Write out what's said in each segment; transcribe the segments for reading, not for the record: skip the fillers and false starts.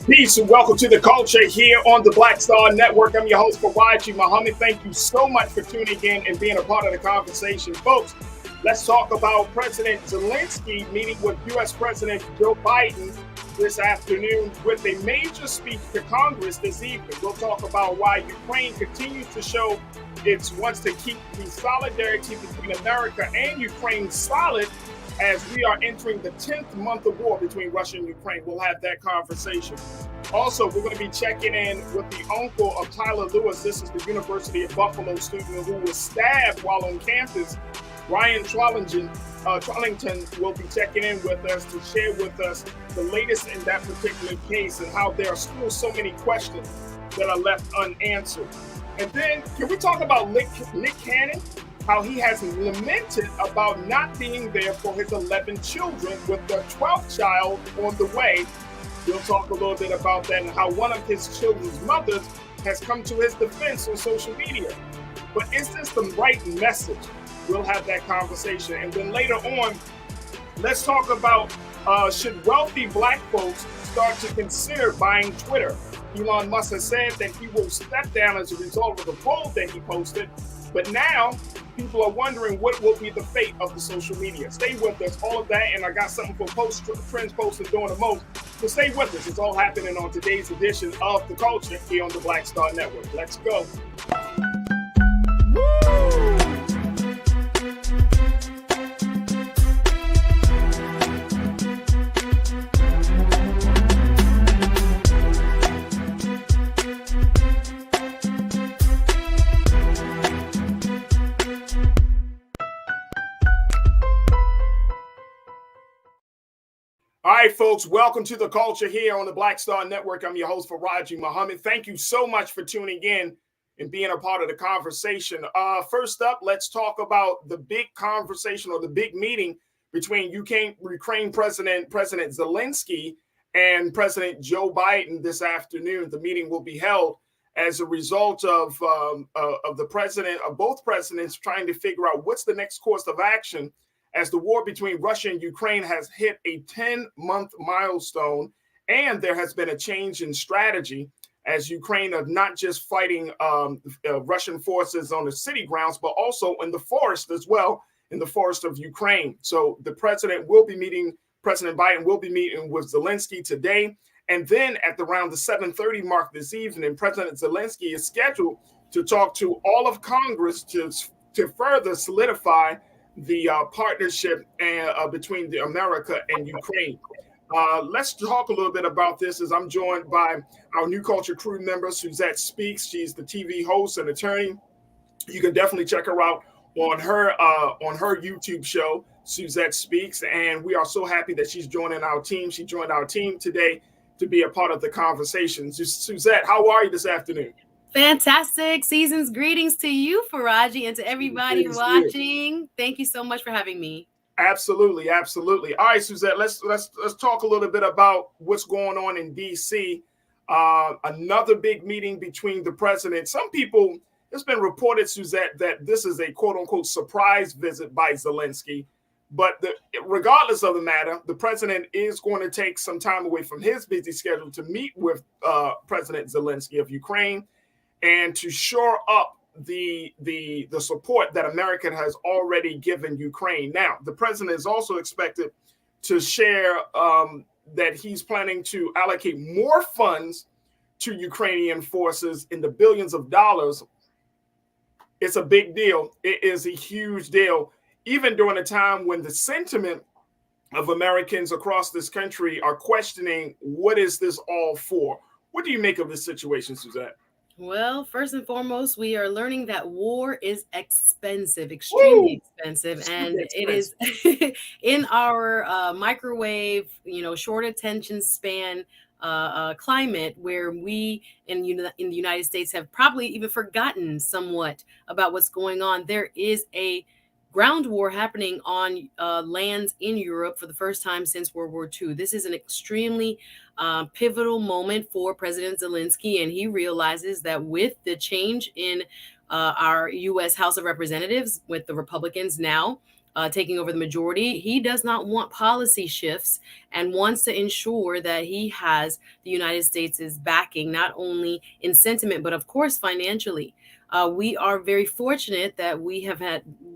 Peace and welcome to the culture here on the Black Star Network. I'm your host, Faraji Muhammad. Thank you so much for tuning in and being a part of the conversation. Folks, let's talk about President Zelenskyy meeting with U.S. President Joe Biden this afternoon with a major speech to Congress this evening. We'll talk about why Ukraine continues to show it wants to keep the solidarity between America and Ukraine solid as we are entering the 10th month of war between Russia and Ukraine. We'll have that conversation. Also, we're going to be checking in with the uncle of Tyler Lewis. This is the University of Buffalo student who was stabbed while on campus. Ryan Trollington will be checking in with us to share with us the latest in that particular case and how there are still so many questions that are left unanswered. And then, can we talk about Nick Cannon? How he has lamented about not being there for his 11 children with the 12th child on the way. We'll talk a little bit about that and how one of his children's mothers has come to his defense on social media. But is this the right message? We'll have that conversation. And then later on, let's talk about should wealthy black folks start to consider buying Twitter? Elon Musk has said that he will step down as a result of the poll that he posted. But now, people are wondering what will be the fate of the social media. Stay with us, all of that, and I got something for trends posted during the most. So stay with us. It's all happening on today's edition of The Culture here on the Black Star Network. Let's go. All right, folks, welcome to The Culture here on the Black Star Network. I'm your host, Faraji Muhammad. Thank you so much for tuning in and being a part of the conversation. First up, let's talk about the big conversation or the big meeting between Ukraine President Zelenskyy and President Joe Biden this afternoon. The meeting will be held as a result of both presidents trying to figure out what's the next course of action as the war between Russia and Ukraine has hit a 10-month milestone, and there has been a change in strategy as Ukraine are not just fighting Russian forces on the city grounds, but also in the forest as well, in the forest of Ukraine. So President Biden will be meeting with Zelenskyy today. And then at around the 7:30 mark this evening, President Zelenskyy is scheduled to talk to all of Congress to further solidify the partnership between America and Ukraine. Let's talk a little bit about this as I'm joined by our New Culture crew member, Suzette Speaks. She's the TV host and attorney. You can definitely check her out on her YouTube show, Suzette Speaks. And we are so happy that she's joining our team. She joined our team today to be a part of the conversation. Suzette, how are you this afternoon? Fantastic. Season's greetings to you, Faraji, and to everybody watching. Thank you so much for having me. Absolutely, absolutely. All right, Suzette, let's talk a little bit about what's going on in D.C. Another big meeting between the president. Some people, it's been reported, Suzette, that this is a quote-unquote surprise visit by Zelenskyy. But regardless of the matter, the president is going to take some time away from his busy schedule to meet with President Zelenskyy of Ukraine and to shore up the support that America has already given Ukraine. Now, the president is also expected to share that he's planning to allocate more funds to Ukrainian forces in the billions of dollars. It's a big deal. It is a huge deal, even during a time when the sentiment of Americans across this country are questioning, what is this all for? What do you make of this situation, Suzette? Well, first and foremost, we are learning that war is expensive, extremely expensive. And it is in our microwave, short attention span climate where we in the United States have probably even forgotten somewhat about what's going on. There is a ground war happening on lands in Europe for the first time since World War II. This is an extremely pivotal moment for President Zelenskyy, and he realizes that with the change in our U.S. House of Representatives, with the Republicans now taking over the majority. He does not want policy shifts and wants to ensure that he has the United States' backing, not only in sentiment, but of course financially. We are very fortunate that we have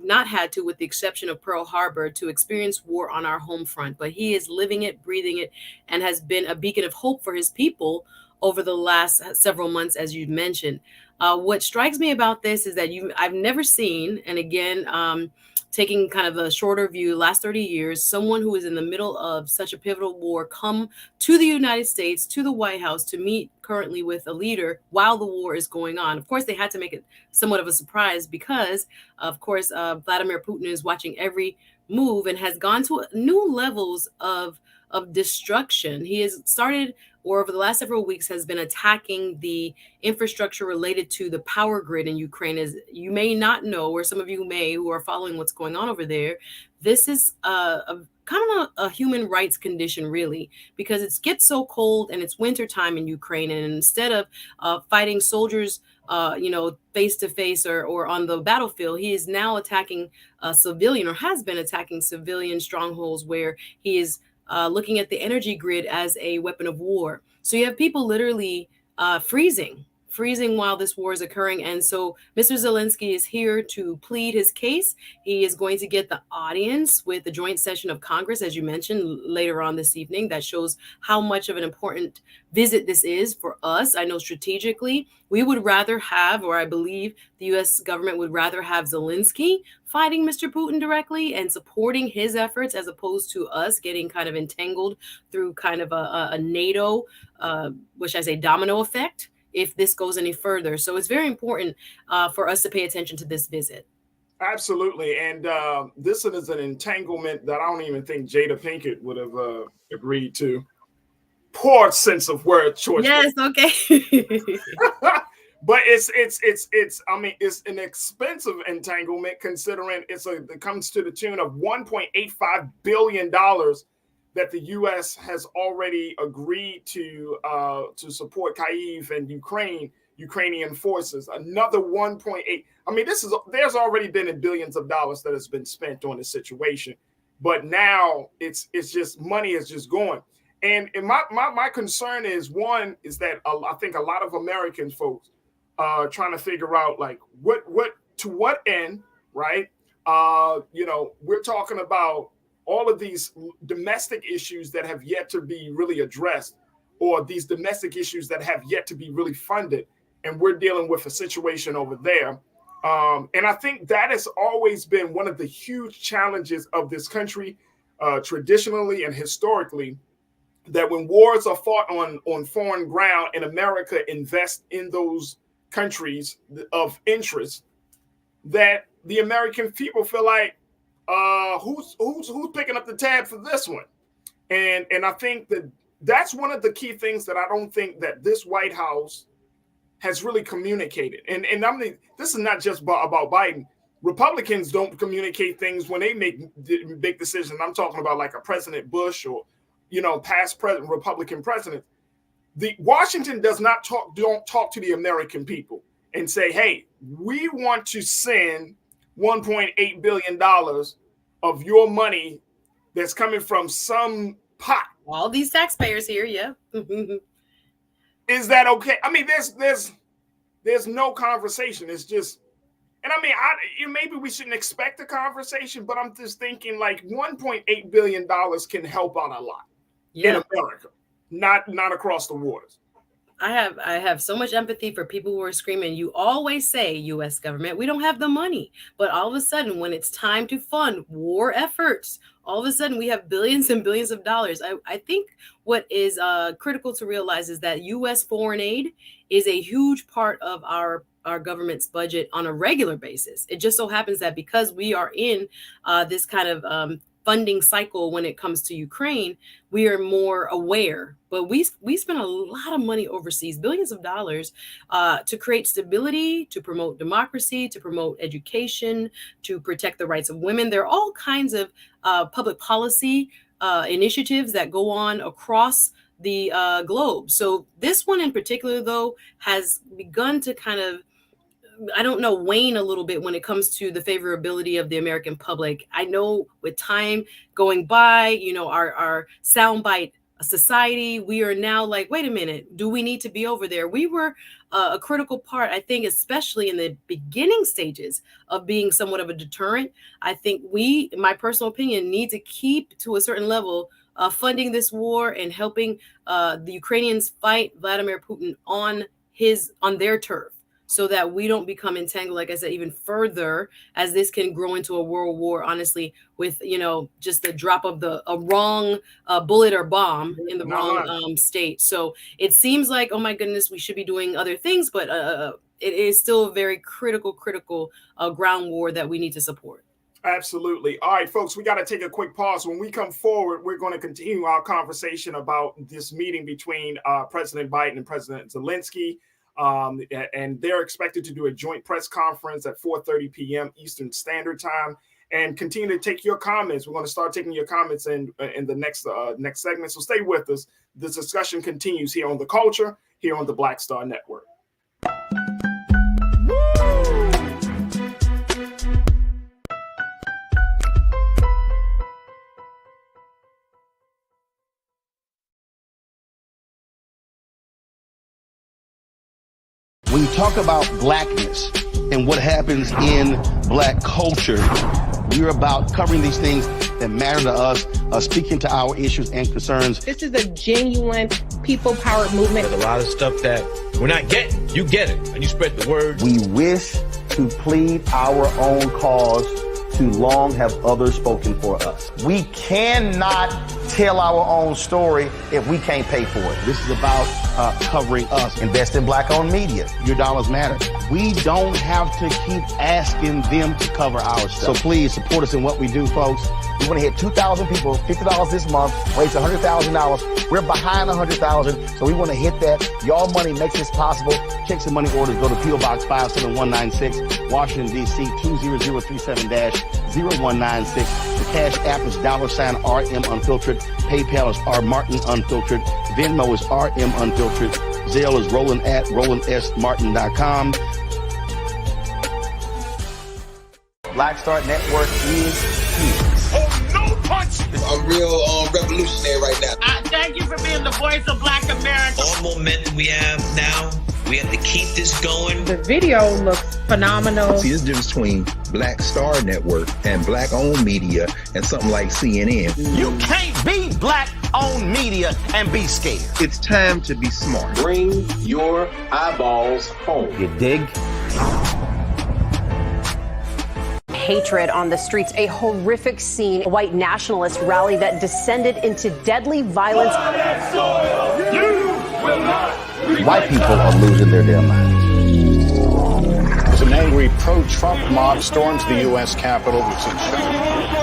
not had to, with the exception of Pearl Harbor, to experience war on our home front. But he is living it, breathing it, and has been a beacon of hope for his people over the last several months, as you mentioned. What strikes me about this is that I've never seen, and again, taking kind of a shorter view, last 30 years, someone who is in the middle of such a pivotal war come to the United States, to the White House, to meet currently with a leader while the war is going on. Of course, they had to make it somewhat of a surprise because, of course, Vladimir Putin is watching every move and has gone to new levels of destruction. He has started, or over the last several weeks, has been attacking the infrastructure related to the power grid in Ukraine. As you may not know, or some of you may, who are following what's going on over there, this is a kind of a human rights condition, really, because it gets so cold and it's wintertime in Ukraine. And instead of fighting soldiers, face to face or on the battlefield, he is now attacking civilian, or has been attacking civilian strongholds where he is looking at the energy grid as a weapon of war. So you have people literally freezing while this war is occurring. And so Mr. Zelenskyy is here to plead his case. He is going to get the audience with the joint session of Congress, as you mentioned, later on this evening. That shows how much of an important visit this is for us. I know strategically we would rather have, or I believe the U.S. government would rather have Zelenskyy fighting Mr. Putin directly and supporting his efforts, as opposed to us getting kind of entangled through kind of a NATO, which I say domino effect, if this goes any further. So it's very important for us to pay attention to this visit. Absolutely. And this is an entanglement that I don't even think Jada Pinkett would have agreed to. Poor sense of word choice. Yes, okay. But it's I mean, it's an expensive entanglement, considering it comes to the tune of $1.85 billion that the U.S. has already agreed to support Kyiv and Ukrainian forces. Another 1.8. I mean, there's already been billions of dollars that has been spent on this situation, but now it's just money is just going. And my concern is, one is that I think a lot of American folks trying to figure out, like, what to what end, right? We're talking about all of these domestic issues that have yet to be really addressed, or these domestic issues that have yet to be really funded, and we're dealing with a situation over there. And I think that has always been one of the huge challenges of this country, traditionally and historically, that when wars are fought on foreign ground and America invests in those countries of interest, that the American people feel like, who's picking up the tab for this one? And I think that's one of the key things that I don't think that this White House has really communicated. And I mean, this is not just about Biden. Republicans don't communicate things when they make big decisions. I'm talking about like a President Bush or past Republican presidents. The Washington don't talk to the American people and say, hey, we want to send $1.8 billion of your money that's coming from some pot. All these taxpayers here, yeah. Is that okay? I mean, there's no conversation. It's just, and I mean, maybe we shouldn't expect a conversation, but I'm just thinking, like, $1.8 billion can help out a lot in America, not across the waters. I have so much empathy for people who are screaming, you always say, U.S. government, we don't have the money. But all of a sudden, when it's time to fund war efforts, all of a sudden we have billions and billions of dollars. I think what is critical to realize is that U.S. foreign aid is a huge part of our government's budget on a regular basis. It just so happens that because we are in this kind of funding cycle when it comes to Ukraine, we are more aware. But we spend a lot of money overseas, billions of dollars, to create stability, to promote democracy, to promote education, to protect the rights of women. There are all kinds of public policy initiatives that go on across the globe. So this one in particular, though, has begun to kind of I don't know, wane a little bit when it comes to the favorability of the American public. I know with time going by, you know, our soundbite society, we are now like, wait a minute, do we need to be over there? We were a critical part, I think, especially in the beginning stages of being somewhat of a deterrent. I think we, in my personal opinion, need to keep to a certain level funding this war and helping the Ukrainians fight Vladimir Putin on their turf, so that we don't become entangled, like I said, even further, as this can grow into a world war, honestly, with, you know, just the drop of a wrong bullet or bomb in the wrong state. So it seems like, oh my goodness, we should be doing other things, but it is still a very critical ground war that we need to support. Absolutely. All right, folks, we got to take a quick pause. When we come forward, we're going to continue our conversation about this meeting between President Biden and President Zelenskyy. And they're expected to do a joint press conference at 4:30 p.m. Eastern Standard Time, and continue to take your comments. We're going to start taking your comments in the next segment. So stay with us. This discussion continues here on The Culture, here on the Black Star Network. When you talk about blackness and what happens in black culture, we're about covering these things that matter to us, speaking to our issues and concerns. This is a genuine people-powered movement. There's a lot of stuff that we're not getting. You get it, and you spread the word. We wish to plead our own cause. Too long have others spoken for us. We cannot tell our own story if we can't pay for it. This is about covering us. Invest in black-owned media. Your dollars matter. We don't have to keep asking them to cover our stuff. So please support us in what we do, folks. We want to hit 2,000 people, $50 this month, raise $100,000. We're behind 100,000, so we want to hit that. Y'all money makes this possible. Checks and money orders go to P.O. Box 57196, Washington, D.C. 20037-0196. The Cash App is $RM Unfiltered. PayPal is R Martin Unfiltered. Venmo is RM Unfiltered. Zelle is Roland at RolandSMartin.com. Black Star Network is here. Oh, no punch! I'm real revolutionary right now. Thank you for being the voice of Black America. All momentum we have now, we have to keep this going. The video looks phenomenal. See, this difference between Black Star Network and black-owned media and something like CNN. You can't be black-owned media and be scared. It's time to be smart. Bring your eyeballs home. You dig? Hatred on the streets, a horrific scene, a white nationalist rally that descended into deadly violence. White people are losing their damn minds. As an angry pro-Trump mob storms the U.S. Capitol,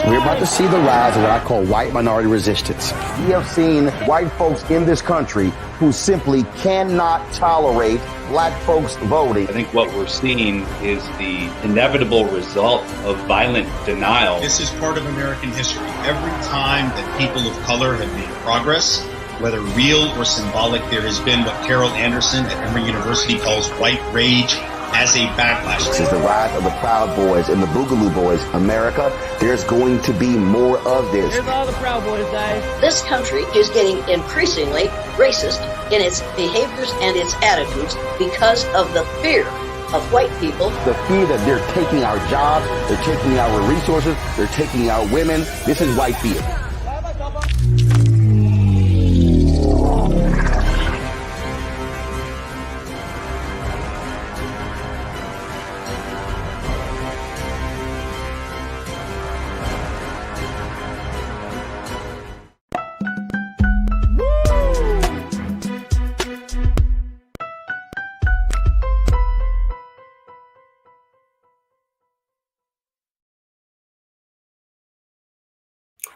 we're about to see the rise of what I call white minority resistance. We have seen white folks in this country who simply cannot tolerate black folks voting. I think what we're seeing is the inevitable result of violent denial. This is part of American history. Every time that people of color have made progress, whether real or symbolic, there has been what Carol Anderson at Emory University calls white rage as a backlash. This is the rise of the Proud Boys and the Boogaloo Boys. America, there's going to be more of this. Here's all the Proud Boys, guys. This country is getting increasingly racist in its behaviors and its attitudes because of the fear of white people. The fear that they're taking our jobs, they're taking our resources, they're taking our women. This is white fear.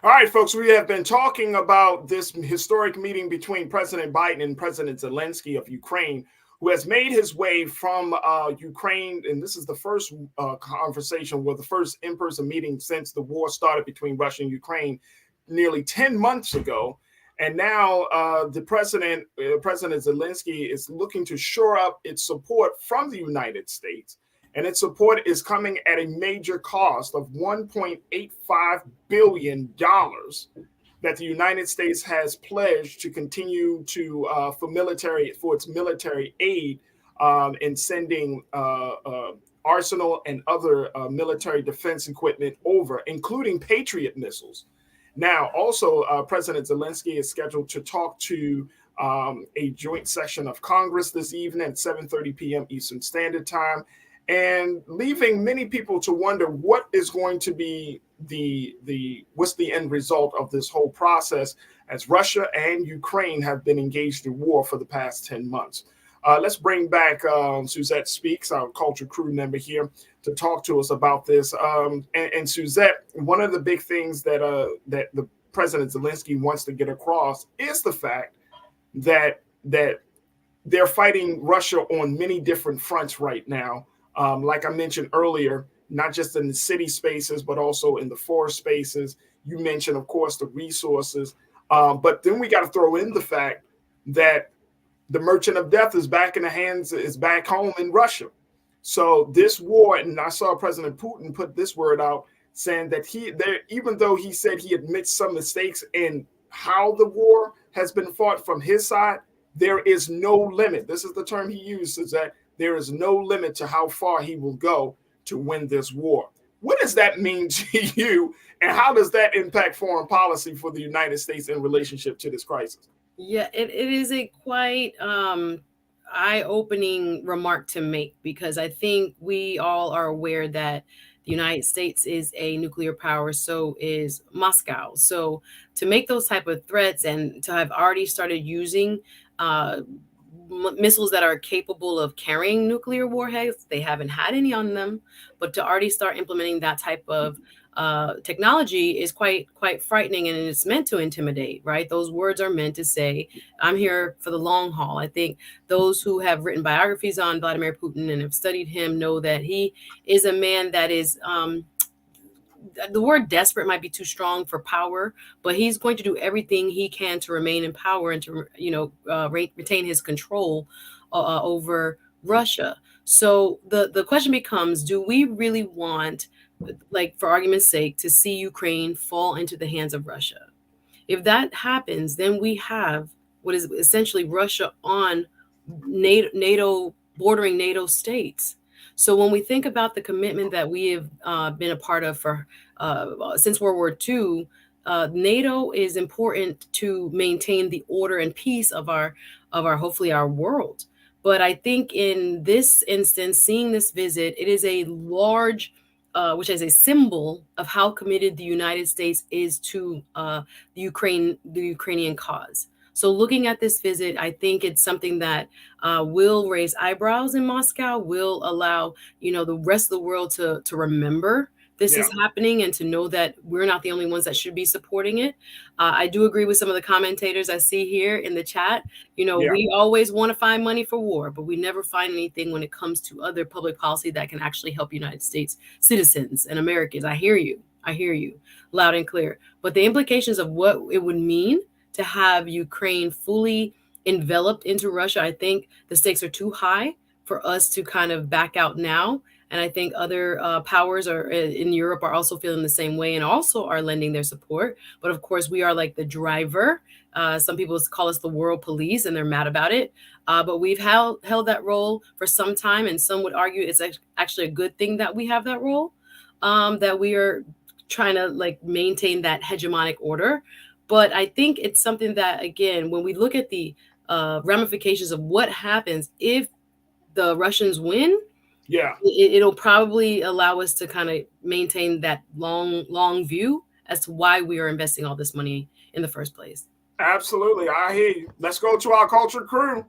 All right, folks, we have been talking about this historic meeting between President Biden and President Zelenskyy of Ukraine, who has made his way from Ukraine. And this is the first conversation, the first in-person meeting since the war started between Russia and Ukraine nearly 10 months ago. And now the President Zelenskyy is looking to shore up its support from the United States. and its support is coming at a major cost of $1.85 billion that the United States has pledged to continue to for its military aid in sending arsenal and other military defense equipment over, including Patriot missiles. Now, also, President Zelenskyy is scheduled to talk to a joint session of Congress this evening at 7:30 p.m. Eastern Standard Time, and leaving many people to wonder what is going to be what's the end result of this whole process, as Russia and Ukraine have been engaged in war for the past 10 months. Let's bring back Suzette Speaks, our culture crew member here, to talk to us about this. And Suzette, one of the big things that the President Zelenskyy wants to get across is the fact that they're fighting Russia on many different fronts right now. Like I mentioned earlier, not just in the city spaces, but also in the forest spaces. You mentioned, of course, the resources. But then we got to throw in the fact that the merchant of death is back home in Russia. So this war, and I saw President Putin put this word out, saying that even though he said he admits some mistakes in how the war has been fought from his side, there is no limit. This is the term he uses, that there is no limit to how far he will go to win this war. What does that mean to you, and how does that impact foreign policy for the United States in relationship to this crisis? Yeah, it is a quite eye-opening remark to make, because I think we all are aware that the United States is a nuclear power, so is Moscow. So to make those type of threats and to have already started using missiles that are capable of carrying nuclear warheads, they haven't had any on them, but to already start implementing that type of technology is quite frightening, and it's meant to intimidate, right? Those words are meant to say, I'm here for the long haul. I think those who have written biographies on Vladimir Putin and have studied him know that he is a man that is, the word desperate might be too strong for power, but he's going to do everything he can to remain in power and to, retain his control over Russia. So the question becomes, do we really want, like, for argument's sake, to see Ukraine fall into the hands of Russia? If that happens, then we have what is essentially Russia on NATO bordering NATO states. So when we think about the commitment that we have been a part of for since World War II, NATO is important to maintain the order and peace of our hopefully our world. But I think in this instance, seeing this visit, it is a large, which is a symbol of how committed the United States is to the Ukrainian cause. So looking at this visit, I think it's something that will raise eyebrows in Moscow, will allow, the rest of the world to remember this is happening and to know that we're not the only ones that should be supporting it. I do agree with some of the commentators I see here in the chat. We always want to find money for war, but we never find anything when it comes to other public policy that can actually help United States citizens and Americans. I hear you loud and clear. But the implications of what it would mean to have Ukraine fully enveloped into Russia, I think the stakes are too high for us to kind of back out now. And I think other powers in Europe are also feeling the same way and also are lending their support. But of course, we are like the driver. Some people call us the world police, and they're mad about it. But we've held that role for some time, and some would argue it's actually a good thing that we have that role, that we are trying to maintain that hegemonic order. But I think it's something that, again, when we look at the ramifications of what happens if the Russians win, it'll probably allow us to kind of maintain that long view as to why we are investing all this money in the first place. Absolutely. I hear you. Let's go to our culture crew.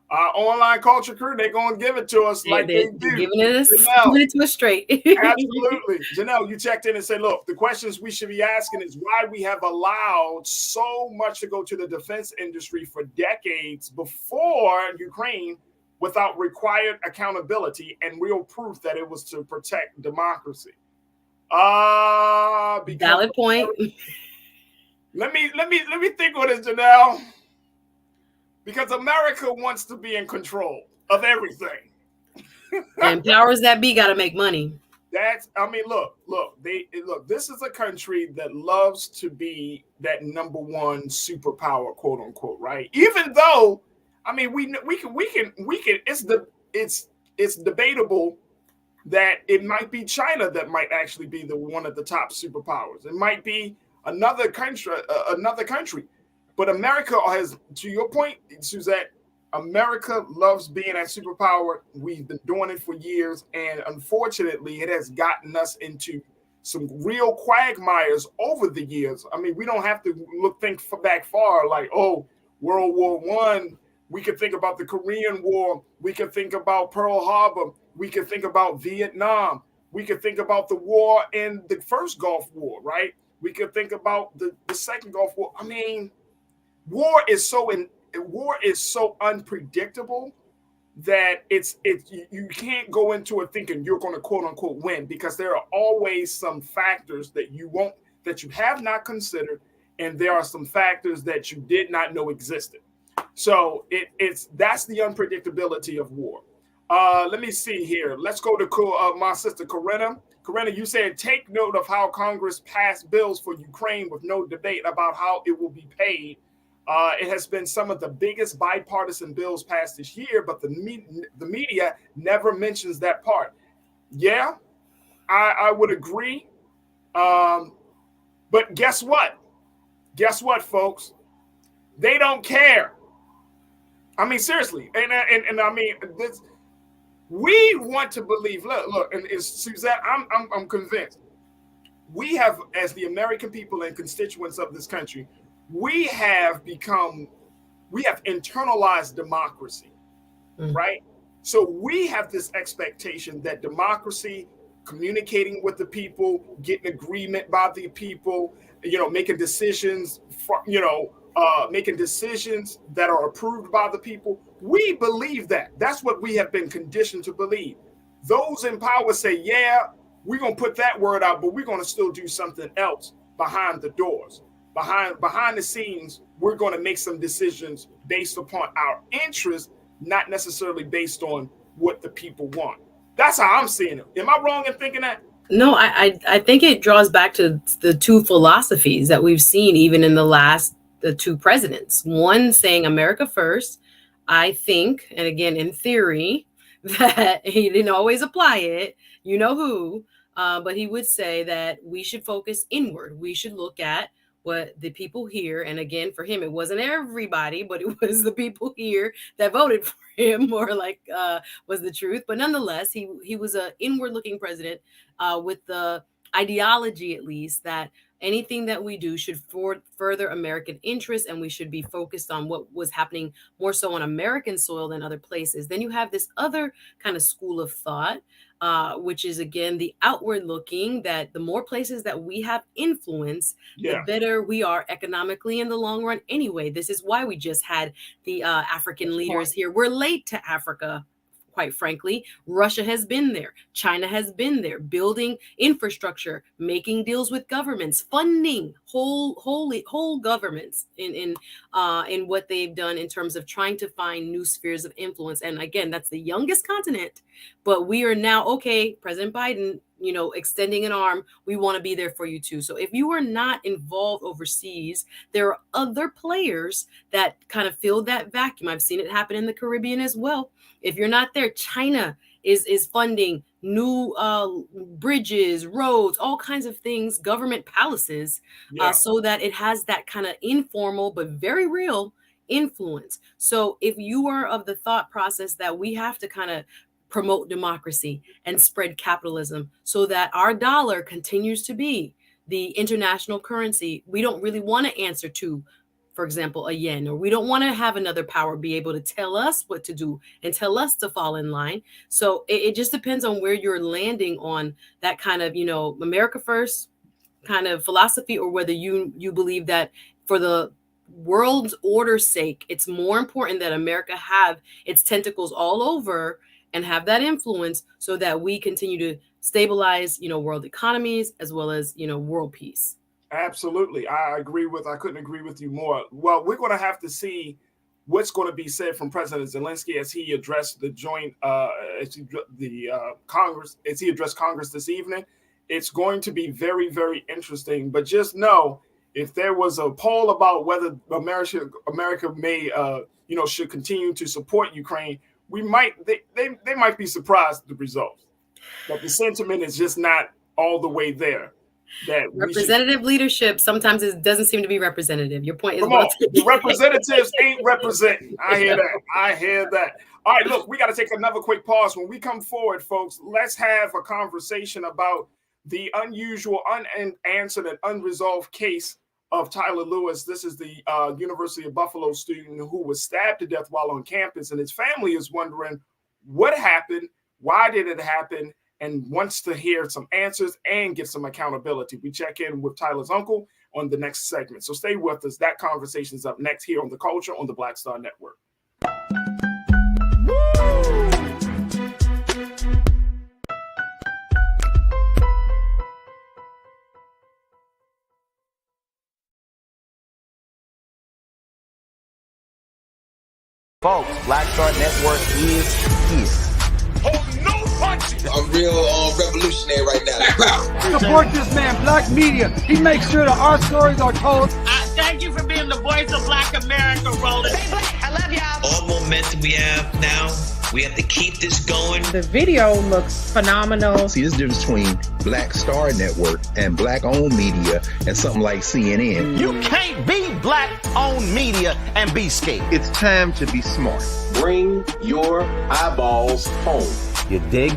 Our online culture crew, they're going to give it to us like they do. Giving it to us straight. Absolutely. Janelle, you checked in and said, look, the questions we should be asking is why we have allowed so much to go to the defense industry for decades before Ukraine without required accountability and real proof that it was to protect democracy. Valid point. Let me think on this, Janelle. Because America wants to be in control of everything. And powers that be got to make money. Look, this is a country that loves to be that number one superpower, quote unquote, right? Even though, I mean, we can, it's debatable that it might be China that might actually be the one of the top superpowers. It might be another country. But America has, to your point, Suzette, America loves being a superpower. We've been doing it for years, and unfortunately, it has gotten us into some real quagmires over the years. I mean, we don't have to think back far, like, oh, World War One. We could think about the Korean War. We could think about Pearl Harbor. We could think about Vietnam. We could think about the war in the first Gulf War, right? We could think about the second Gulf War. I mean, war is so unpredictable that you can't go into it thinking you're going to quote unquote win, because there are always some factors that you have not considered, and there are some factors that you did not know existed. So that's the unpredictability of war. Let me see here. Let's go to my sister Corinna. Corinna, you said take note of how Congress passed bills for Ukraine with no debate about how it will be paid. It has been some of the biggest bipartisan bills passed this year, but the media never mentions that part. Yeah, I would agree. But guess what? Guess what, folks? They don't care. I mean, seriously, and I mean this. We want to believe. Look, and it's Suzette. I'm convinced. We have, as the American people and constituents of this country, we have internalized democracy, right? So we have this expectation that democracy, communicating with the people, getting agreement by the people, making decisions, making decisions that are approved by the people. We believe that. That's what we have been conditioned to believe. Those in power say, yeah, we're going to put that word out, but we're going to still do something else behind the doors. Behind the scenes, we're going to make some decisions based upon our interests, not necessarily based on what the people want. That's how I'm seeing it. Am I wrong in thinking that? No, I think it draws back to the two philosophies that we've seen even in the two presidents. One saying America first. I think, and again, in theory, that he didn't always apply it, but he would say that we should focus inward. We should look at what the people here, and again, for him, it wasn't everybody, but it was the people here that voted for him, was the truth. But nonetheless, he was an inward-looking president with the ideology, at least, that anything that we do should further American interests, and we should be focused on what was happening more so on American soil than other places. Then you have this other kind of school of thought, which is, again, the outward looking, that the more places that we have influence, the better we are economically in the long run anyway. This is why we just had the African leaders here. We're late to Africa. Quite frankly, Russia has been there. China has been there, building infrastructure, making deals with governments, funding whole governments in what they've done in terms of trying to find new spheres of influence. And again, that's the youngest continent, but we are now, okay, President Biden, extending an arm, we want to be there for you too. So if you are not involved overseas, there are other players that kind of fill that vacuum. I've seen it happen in the Caribbean as well. If you're not there, China is funding new bridges, roads, all kinds of things, government palaces, so that it has that kind of informal but very real influence. So if you are of the thought process that we have to kind of promote democracy and spread capitalism so that our dollar continues to be the international currency, we don't really want to answer to, for example, a yen, or we don't want to have another power be able to tell us what to do and tell us to fall in line. So it just depends on where you're landing on that kind of, America first kind of philosophy, or whether you believe that for the world's order's sake, it's more important that America have its tentacles all over and have that influence so that we continue to stabilize, world economies as well as, world peace. Absolutely. I couldn't agree with you more. Well, we're going to have to see what's going to be said from President Zelenskyy as he addressed the joint Congress, as he addressed Congress this evening. It's going to be very, very interesting. But just know, if there was a poll about whether America may, should continue to support Ukraine, they might be surprised at the results. But the sentiment is just not all the way there. That representative leadership sometimes it doesn't seem to be representative. Your point is the representatives ain't representing. I hear that. All right, look, we got to take another quick pause. When we come forward, folks, let's have a conversation about the unusual, unanswered, and unresolved case of Tyler Lewis. This is the University of Buffalo student who was stabbed to death while on campus, and his family is wondering what happened, why did it happen, and wants to hear some answers and get some accountability. We check in with Tyler's uncle on the next segment. So stay with us. That conversation is up next here on The Culture on the Black Star Network. Folks, Black Star Network is here. I'm real revolutionary right now. Support this man, Black Media. He makes sure that our stories are told. Thank you for being the voice of Black America, Roland. I love y'all. All momentum we have now, we have to keep this going. The video looks phenomenal. See, this difference between Black Star Network and black-owned media and something like CNN. You can't be black-owned media and be scared. It's time to be smart. Bring your eyeballs home. You dig?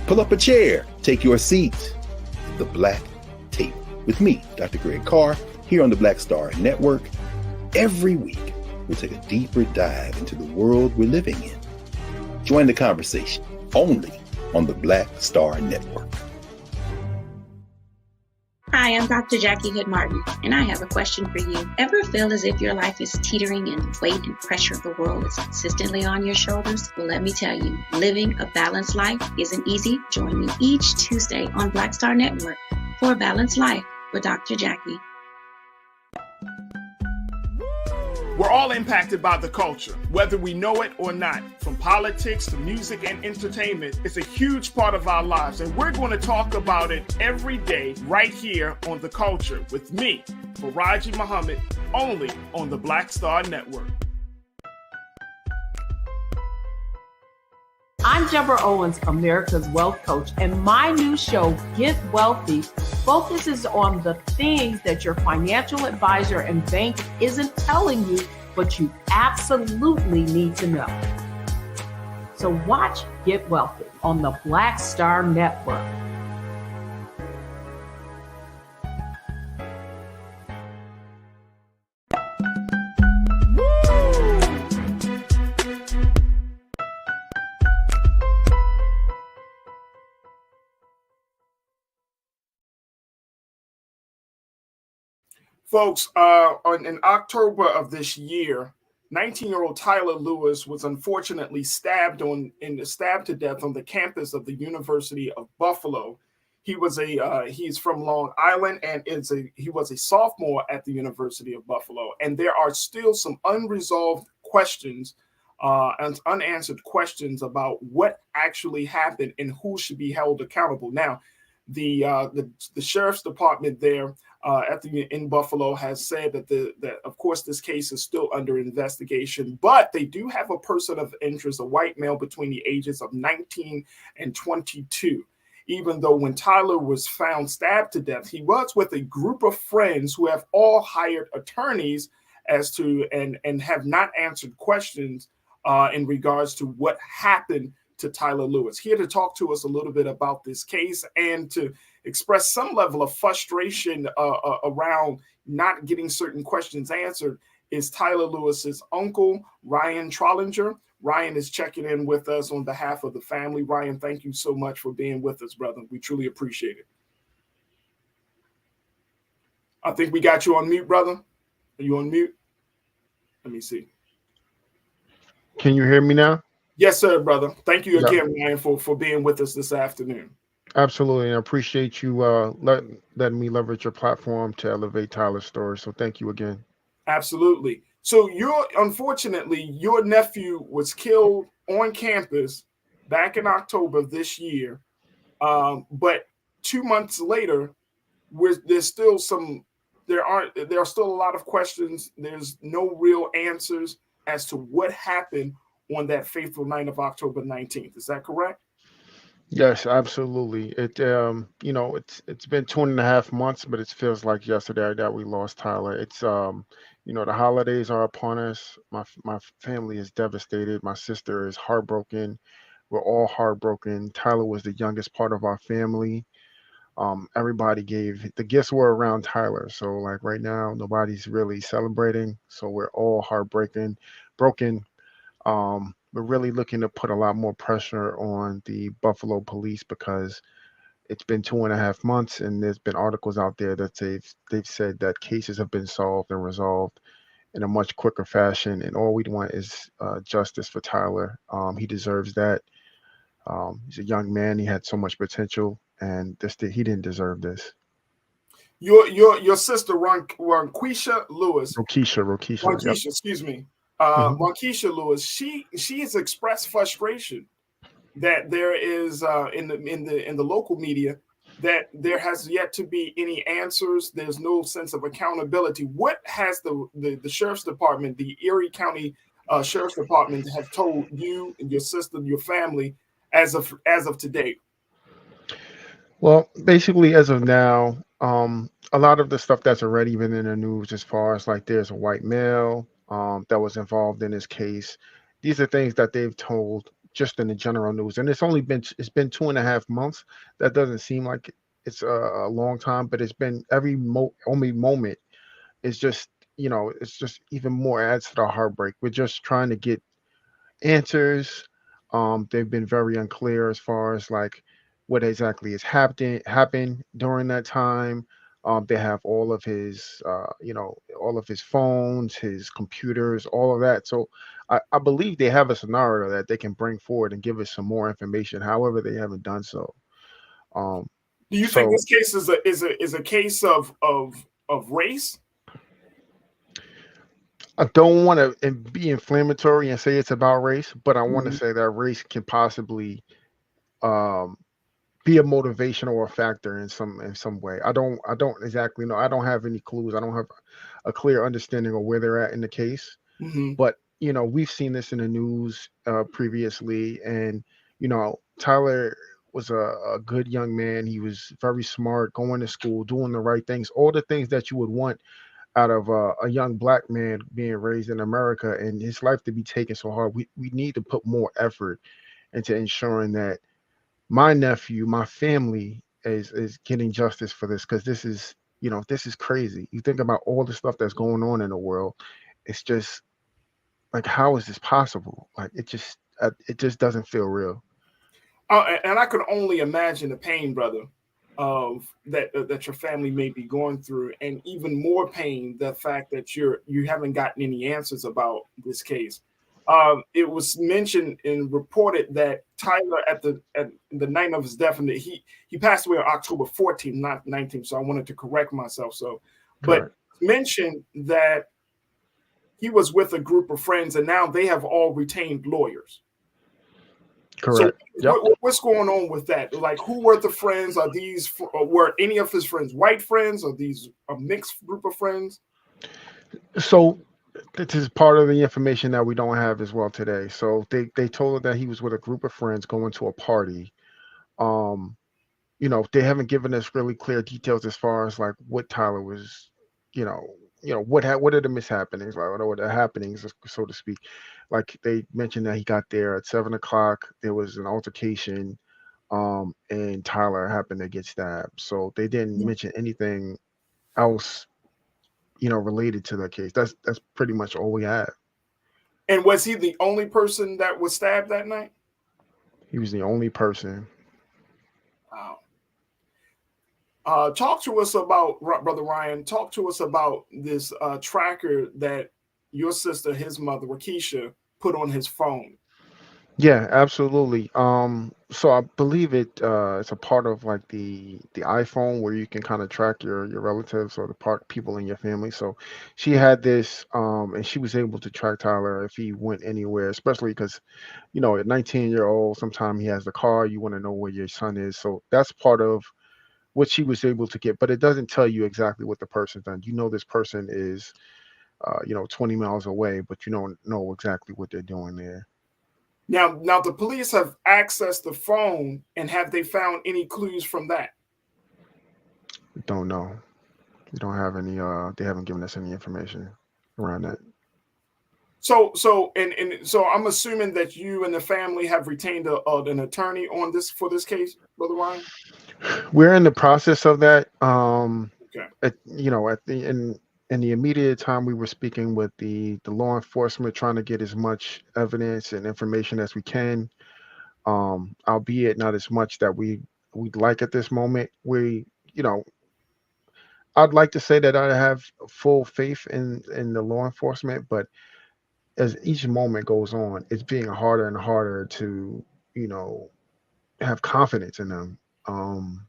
Pull up a chair. Take your seat. The Black Tape. With me, Dr. Greg Carr, here on the Black Star Network. Every week, we'll take a deeper dive into the world we're living in. Join the conversation only on the Black Star Network. Hi, I'm Dr. Jackie Hood Martin, and I have a question for you. Ever feel as if your life is teetering and the weight and pressure of the world is consistently on your shoulders? Well, let me tell you, living a balanced life isn't easy. Join me each Tuesday on Black Star Network for A Balanced Life with Dr. Jackie. We're all impacted by the culture, whether we know it or not. From politics to music and entertainment, it's a huge part of our lives, and we're going to talk about it every day right here on The Culture with me, Faraji Muhammad, only on the Black Star Network. I'm Deborah Owens, America's Wealth Coach, and my new show, Get Wealthy, focuses on the things that your financial advisor and bank isn't telling you, but you absolutely need to know. So watch Get Wealthy on the Black Star Network. Folks, in October of this year, 19-year-old Tyler Lewis was unfortunately stabbed to death on the campus of the University of Buffalo. He's from Long Island and he was a sophomore at the University of Buffalo. And there are still some unresolved questions and unanswered questions about what actually happened and who should be held accountable. Now, the sheriff's department there in Buffalo has said that of course this case is still under investigation, but they do have a person of interest, a white male between the ages of 19 and 22. Even though when Tyler was found stabbed to death, he was with a group of friends who have all hired attorneys and have not answered questions in regards to what happened to Tyler Lewis. Here to talk to us a little bit about this case and to express some level of frustration around not getting certain questions answered is Tyler Lewis's uncle, Ryan Trollinger. Ryan is checking in with us on behalf of the family. Ryan, thank you so much for being with us, brother. We truly appreciate it. I think we got you on mute, brother. Are you on mute? Let me see. Can you hear me now? Yes, sir, brother. Thank you again, Ryan, for being with us this afternoon. Absolutely. And I appreciate you letting me leverage your platform to elevate Tyler's story. So thank you again. Absolutely. So unfortunately, your nephew was killed on campus back in October this year. But 2 months later, there are still a lot of questions. There's no real answers as to what happened on that fateful night of October 19th. Is that correct? Yes, absolutely. It's been 2.5 months, but it feels like yesterday that we lost Tyler. The holidays are upon us. My family is devastated. My sister is heartbroken. We're all heartbroken. Tyler was the youngest part of our family. Everybody gave the gifts were around Tyler. So like right now, nobody's really celebrating. So we're all broken. We're really looking to put a lot more pressure on the Buffalo police because it's been 2.5 months, and there's been articles out there that they've said that cases have been solved and resolved in a much quicker fashion. And all we want is justice for Tyler. He deserves that. He's a young man. He had so much potential, and he didn't deserve this. Your sister Ronquisha Lewis. Ronquisha. Yep. Excuse me. Ronquisha Lewis. She has expressed frustration that there is in the local media that there has yet to be any answers. There's no sense of accountability. What has the sheriff's department, the Erie County Sheriff's Department, have told you and your sister, your family, as of today? Well, basically, as of now, a lot of the stuff that's already been in the news, as far as like there's a white male that was involved in this case. These are things that they've told just in the general news, and it's been 2.5 months. That doesn't seem like it's a long time, but it's been only moment is just it's just even more adds to the heartbreak. We're just trying to get answers. They've been very unclear as far as like what exactly has happened during that time. They have all of his phones, his computers, all of that. So I believe they have a scenario that they can bring forward and give us some more information. However, they haven't done so. Do you think this case is a case of race? I don't want to be inflammatory and say it's about race, but I want to say that race can possibly be a motivation or a factor in some way. I don't exactly know. I don't have any clues. I don't have a clear understanding of where they're at in the case. But we've seen this in the news previously, and Tyler was a good young man. He was very smart, going to school, doing the right things, all the things that you would want out of a young black man being raised in America, and his life to be taken so hard. We need to put more effort into ensuring that my nephew, my family is getting justice for this, because this is crazy. You think about all the stuff that's going on in the world. It's just like, how is this possible? Like it just doesn't feel real. And I could only imagine the pain, brother, of that your family may be going through, and even more pain the fact that you haven't gotten any answers about this case. It was mentioned and reported that Tyler at the night of his death, and he passed away on October 14th, not 19th. So I wanted to correct myself. But mentioned that he was with a group of friends, and now they have all retained lawyers. Correct. So what's going on with that? Like, who were the friends? Were any of his friends white friends? Are these a mixed group of friends? So this is part of the information that we don't have as well today. So they told her that he was with a group of friends going to a party. They haven't given us really clear details as far as like what Tyler was, what are the mishappenings, like, or the happenings, so to speak. Like they mentioned that he got there at 7 o'clock. There was an altercation, and Tyler happened to get stabbed. So they didn't mention anything else, related to the case. That's pretty much all we have. And was he the only person that was stabbed that night? He was the only person. Wow. Talk to us about, Brother Ryan, talk to us about this tracker that your sister, his mother, Rakisha, put on his phone. Yeah, absolutely. So I believe it's a part of like the iPhone where you can kind of track your relatives or the part people in your family. So she had this, and she was able to track Tyler if he went anywhere, especially because, at 19-year-old, sometimes he has the car. You want to know where your son is. So that's part of what she was able to get, but it doesn't tell you exactly what the person's done. This person is, 20 miles away, but you don't know exactly what they're doing there. Now the police have accessed the phone, and have they found any clues from that? Don't know. We don't have any. They haven't given us any information around that. So I'm assuming that you and the family have retained an attorney on this for this case, Brother Ryan. We're in the process of that. Okay. At in the immediate time, we were speaking with the law enforcement, trying to get as much evidence and information as we can. Albeit not as much that we'd like at this moment. I'd like to say that I have full faith in the law enforcement, but as each moment goes on, it's being harder and harder to, you know, have confidence in them. Um,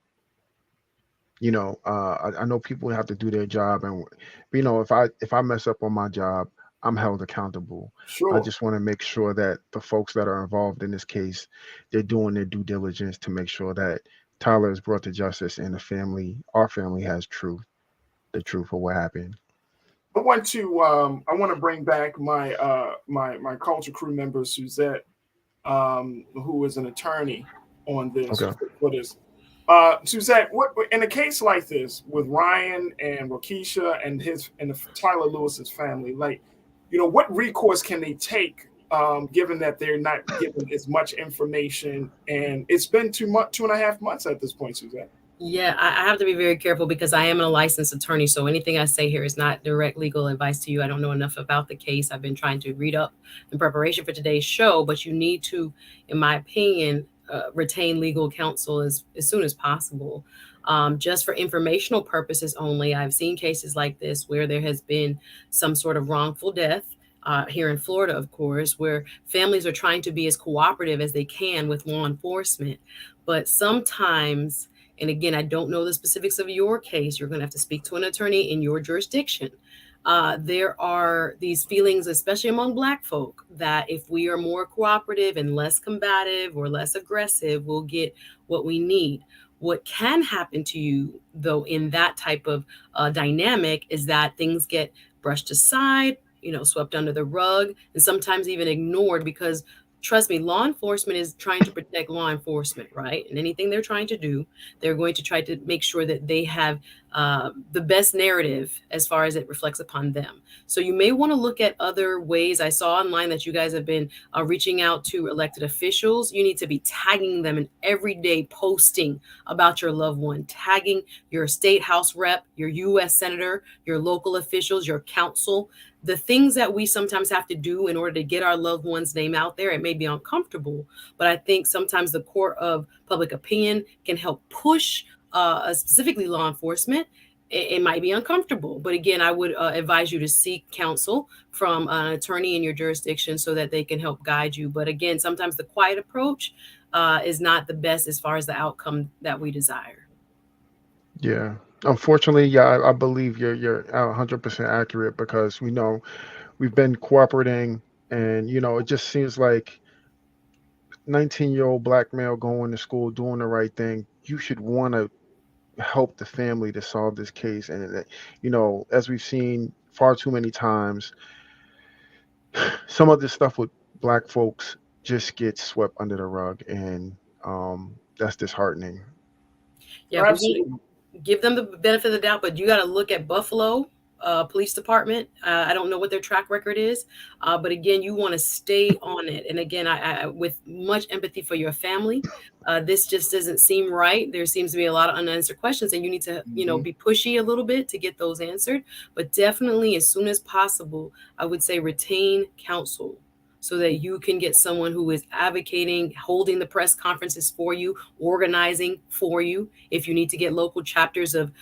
I know people have to do their job, and if I mess up on my job, I'm held accountable. I Sure. just want to make sure that the folks that are involved in this case, they're doing their due diligence to make sure that Tyler is brought to justice and our family has the truth of what happened. I want to bring back my culture crew member Suzette, who is an attorney on this Okay. for this. Suzette, what in a case like this with Ryan and Rakisha and Tyler Lewis's family, like, what recourse can they take, given that they're not given as much information, and it's been 2.5 months at this point, Suzette? Yeah, I have to be very careful because I am a licensed attorney. So anything I say here is not direct legal advice to you. I don't know enough about the case. I've been trying to read up in preparation for today's show, but you need to, in my opinion, retain legal counsel as soon as possible. Just for informational purposes only, I've seen cases like this where there has been some sort of wrongful death. Here in Florida, of course, where families are trying to be as cooperative as they can with law enforcement. But sometimes, and again, I don't know the specifics of your case. You're going to have to speak to an attorney in your jurisdiction. There are these feelings, especially among Black folk, that if we are more cooperative and less combative or less aggressive, we'll get what we need. What can happen to you, though, in that type of dynamic is that things get brushed aside, swept under the rug, and sometimes even ignored because, trust me, law enforcement is trying to protect law enforcement, right? And anything they're trying to do, they're going to try to make sure that they have the best narrative as far as it reflects upon them. So you may want to look at other ways. I saw online that you guys have been reaching out to elected officials. You need to be tagging them in everyday posting about your loved one, tagging your state house rep, your U.S. senator, your local officials, your council. The things that we sometimes have to do in order to get our loved one's name out there, it may be uncomfortable, but I think sometimes the court of public opinion can help push specifically law enforcement. It might be uncomfortable, but again, I would advise you to seek counsel from an attorney in your jurisdiction so that they can help guide you. But again, sometimes the quiet approach is not the best as far as the outcome that we desire. Yeah. Unfortunately, yeah, I believe you're 100% accurate because we know we've been cooperating, and it just seems like 19-year-old Black male going to school doing the right thing. You should want to help the family to solve this case, and as we've seen far too many times, some of this stuff with Black folks just gets swept under the rug, and that's disheartening. Yeah, we're going to give them the benefit of the doubt, but you got to look at Buffalo Police Department. I don't know what their track record is, but again, you want to stay on it. And again, I with much empathy for your family, this just doesn't seem right. There seems to be a lot of unanswered questions, and you need to, be pushy a little bit to get those answered. But definitely, as soon as possible, I would say retain counsel, so that you can get someone who is advocating, holding the press conferences for you, organizing for you. If you need to get local chapters of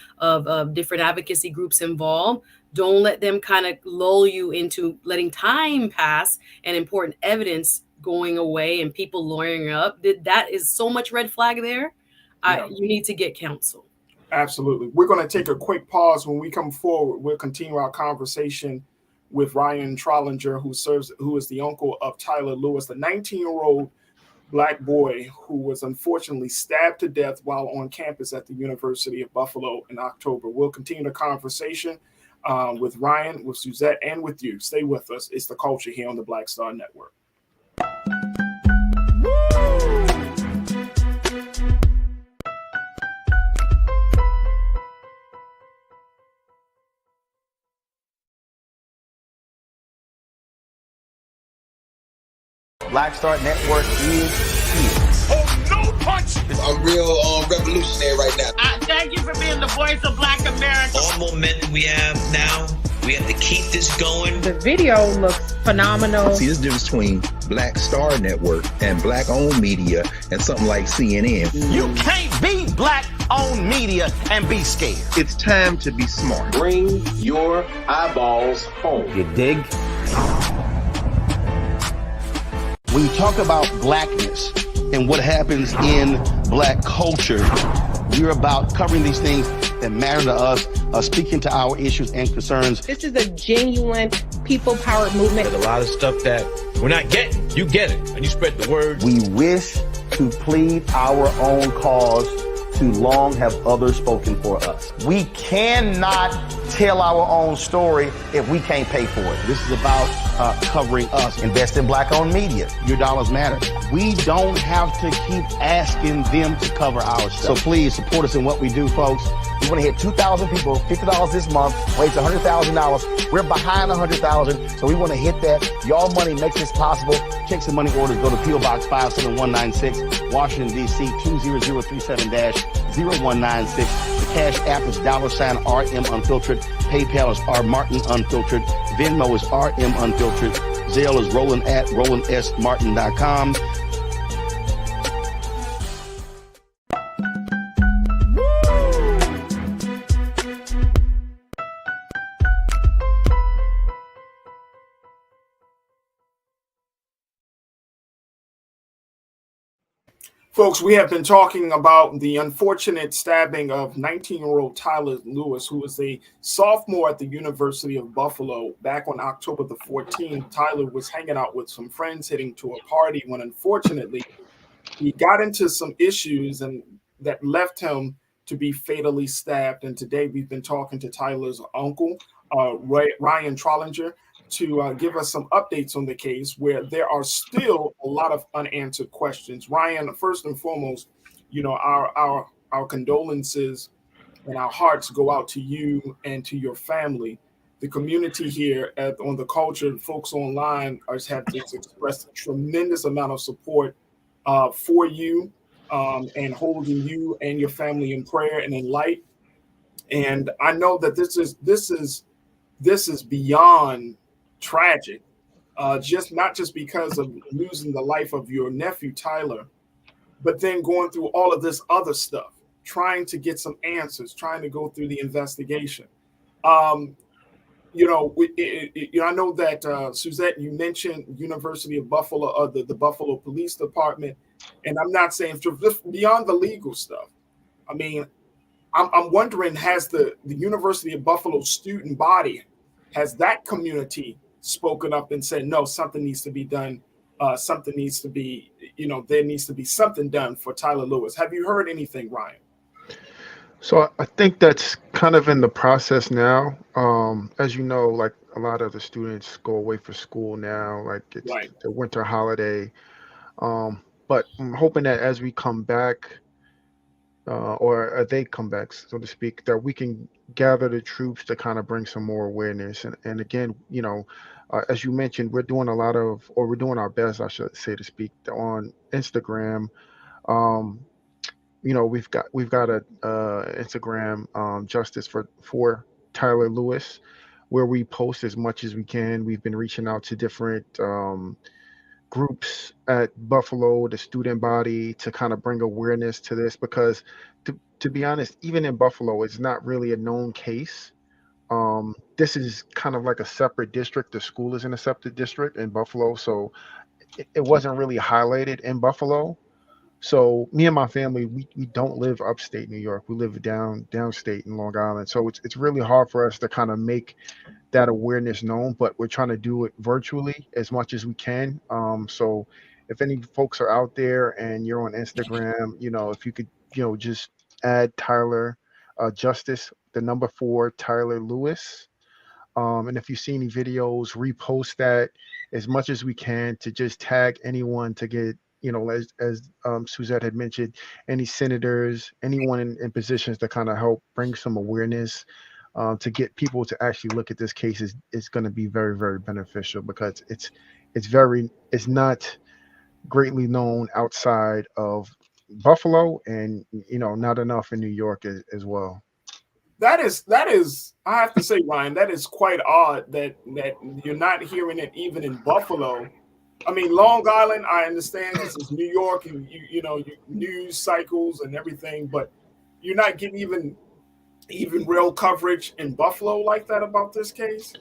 different advocacy groups involved, don't let them kind of lull you into letting time pass and important evidence going away and people lawyering up, that is so much red flag there. You need to get counsel. Absolutely. We're going to take a quick pause. When we come forward, we'll continue our conversation with Ryan Trollinger, who is the uncle of Tyler Lewis, the 19-year-old Black boy who was unfortunately stabbed to death while on campus at the University of Buffalo in October. We'll continue the conversation with Ryan, with Suzette, and with you. Stay with us. It's The Culture here on the Black Star Network. Black Star Network is here. Oh, no punch! I'm real revolutionary right now. Thank you for being the voice of Black America. All momentum we have now, we have to keep this going. The video looks phenomenal. See, this difference between Black Star Network and Black-owned media and something like CNN. You can't be Black-owned media and be scared. It's time to be smart. Bring your eyeballs home. You dig? When you talk about blackness and what happens in Black culture, we're about covering these things that matter to us, speaking to our issues and concerns. This is a genuine people-powered movement. There's a lot of stuff that we're not getting. You get it, and you spread the word. We wish to plead our own cause. Too long have others spoken for us. We cannot tell our own story if we can't pay for it. This is about covering us. Invest in Black-owned media. Your dollars matter. We don't have to keep asking them to cover our stuff. So please support us in what we do, folks. We want to hit 2,000 people, $50 this month, raise $100,000. We're behind 100,000, so we want to hit that. Y'all money makes this possible. Checks and money orders go to P.O. Box 57196, Washington, D.C. 20037-0196. The Cash App is $RM Unfiltered. PayPal is R Martin Unfiltered. Venmo is RM Unfiltered. Zelle is Roland at RolandSMartin.com. Folks, we have been talking about the unfortunate stabbing of 19-year-old Tyler Lewis, who was a sophomore at the University of Buffalo. Back on October the 14th, Tyler was hanging out with some friends, heading to a party, when unfortunately he got into some issues and that left him to be fatally stabbed. And today we've been talking to Tyler's uncle, Ryan Trollinger, to give us some updates on the case, where there are still a lot of unanswered questions. Ryan, first and foremost, you know, our condolences and our hearts go out to you and to your family. The community here on The Culture, folks online have just expressed a tremendous amount of support for you and holding you and your family in prayer and in light. And I know that this is beyond tragic, not just because of losing the life of your nephew Tyler, but then going through all of this other stuff, trying to get some answers, trying to go through the investigation. I know that Suzette, you mentioned University of Buffalo, the Buffalo Police Department, and I'm not saying just beyond the legal stuff. I mean, I'm wondering, has the University of Buffalo student body, has that community spoken up and said, no, something needs to be done. Something needs to be, there needs to be something done for Tyler Lewis. Have you heard anything, Ryan? So I think that's kind of in the process now. As you know, like a lot of the students go away for school now, like it's the winter holiday. But I'm hoping that as we come back, or they come back, so to speak, that we can gather the troops to kind of bring some more awareness. And again, as you mentioned, we're doing we're doing our best, I should say, to speak, on Instagram. We've got a Instagram, Justice for Tyler Lewis, where we post as much as we can. We've been reaching out to different groups at Buffalo, the student body, to kind of bring awareness to this, because to be honest, even in Buffalo, it's not really a known case. This is kind of like a separate district. The school is in a separate district in Buffalo. So it wasn't really highlighted in Buffalo. So me and my family, we don't live upstate New York. We live downstate in Long Island. So it's really hard for us to kind of make that awareness known, but we're trying to do it virtually as much as we can. So if any folks are out there and you're on Instagram, if you could, just add Tyler Justice, the number 4, Tyler Lewis. And if you see any videos, repost that as much as we can to just tag anyone to get, as Suzette had mentioned, any senators, anyone in positions to kind of help bring some awareness to get people to actually look at this case is going to be very, very beneficial because it's not greatly known outside of Buffalo and, not enough in New York as well. That is I have to say, Ryan, that is quite odd that you're not hearing it even in Buffalo. I mean, Long Island, I understand because it's New York and news cycles and everything, but you're not getting even real coverage in Buffalo like that about this case.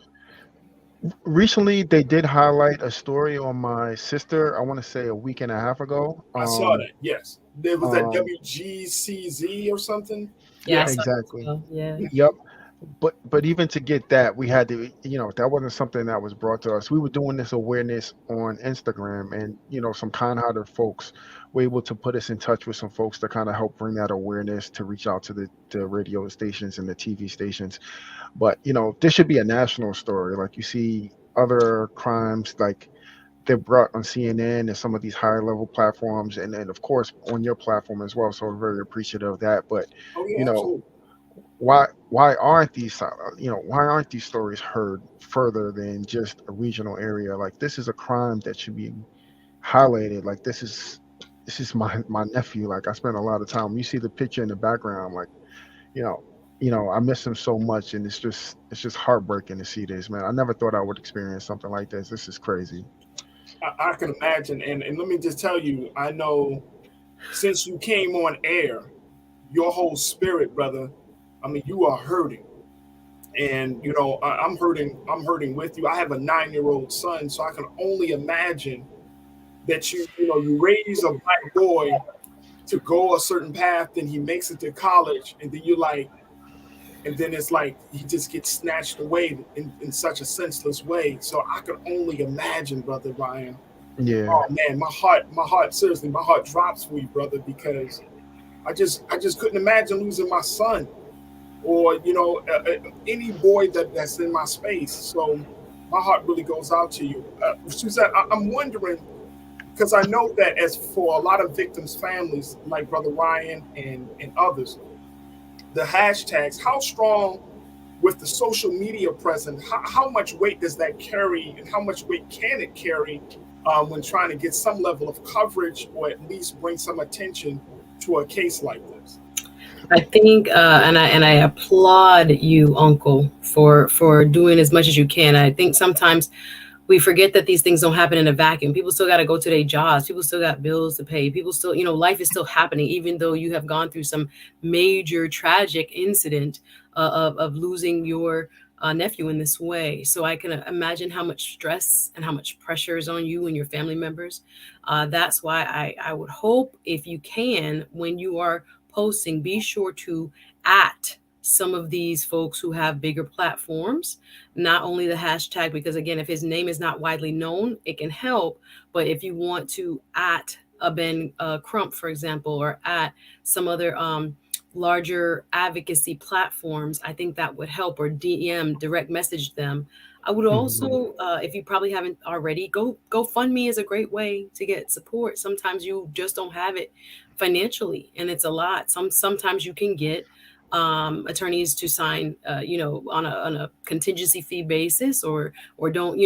Recently, they did highlight a story on my sister. I want to say a week and a half ago. I saw that. Yes, there was that WGCZ or something. Yeah, exactly. Yeah. Yep. But even to get that, we had to, that wasn't something that was brought to us. We were doing this awareness on Instagram, and some kind-hearted folks were able to put us in touch with some folks to kind of help bring that awareness to reach out to the radio stations and the TV stations. But this should be a national story. Like you see other crimes like they're brought on CNN and some of these higher level platforms, and of course on your platform as well. So we're very appreciative of that. But absolutely. why aren't these stories heard further than just a regional area? Like this is a crime that should be highlighted. Like this is my nephew. Like I spent a lot of time. You see the picture in the background, like I miss him so much, and it's just heartbreaking to see this, man. I never thought I would experience something like this. This is crazy. I can imagine, and let me just tell you, I know since you came on air, your whole spirit, brother. I mean, you are hurting, and I'm hurting. I'm hurting with you. I have a 9-year-old son, so I can only imagine that you raise a black boy to go a certain path, then he makes it to college, and then you're like, and then it's like he just gets snatched away in such a senseless way. So I can only imagine, brother Ryan. Yeah. Oh man, my heart, seriously, my heart drops for you, brother, because I just couldn't imagine losing my son, or any boy that's in my space. So my heart really goes out to you, Suzette. I'm wondering, because I know that as for a lot of victims' families, like brother Ryan and others, the hashtags, how strong with the social media presence, how much weight does that carry, and how much weight can it carry when trying to get some level of coverage or at least bring some attention to a case like this? I think, and I applaud you, Uncle, for doing as much as you can. I think sometimes we forget that these things don't happen in a vacuum. People still got to go to their jobs. People still got bills to pay. People still, life is still happening, even though you have gone through some major tragic incident of losing your nephew in this way. So I can imagine how much stress and how much pressure is on you and your family members. That's why I would hope, if you can, when you are posting, be sure to at some of these folks who have bigger platforms, not only the hashtag, because again, if his name is not widely known, it can help. But if you want to at a Ben Crump, for example, or at some other larger advocacy platforms, I think that would help, or DM, direct message them. I would also, if you probably haven't already, GoFundMe is a great way to get support. Sometimes you just don't have it financially, and it's a lot. Sometimes you can get attorneys to sign, on a contingency fee basis, or don't,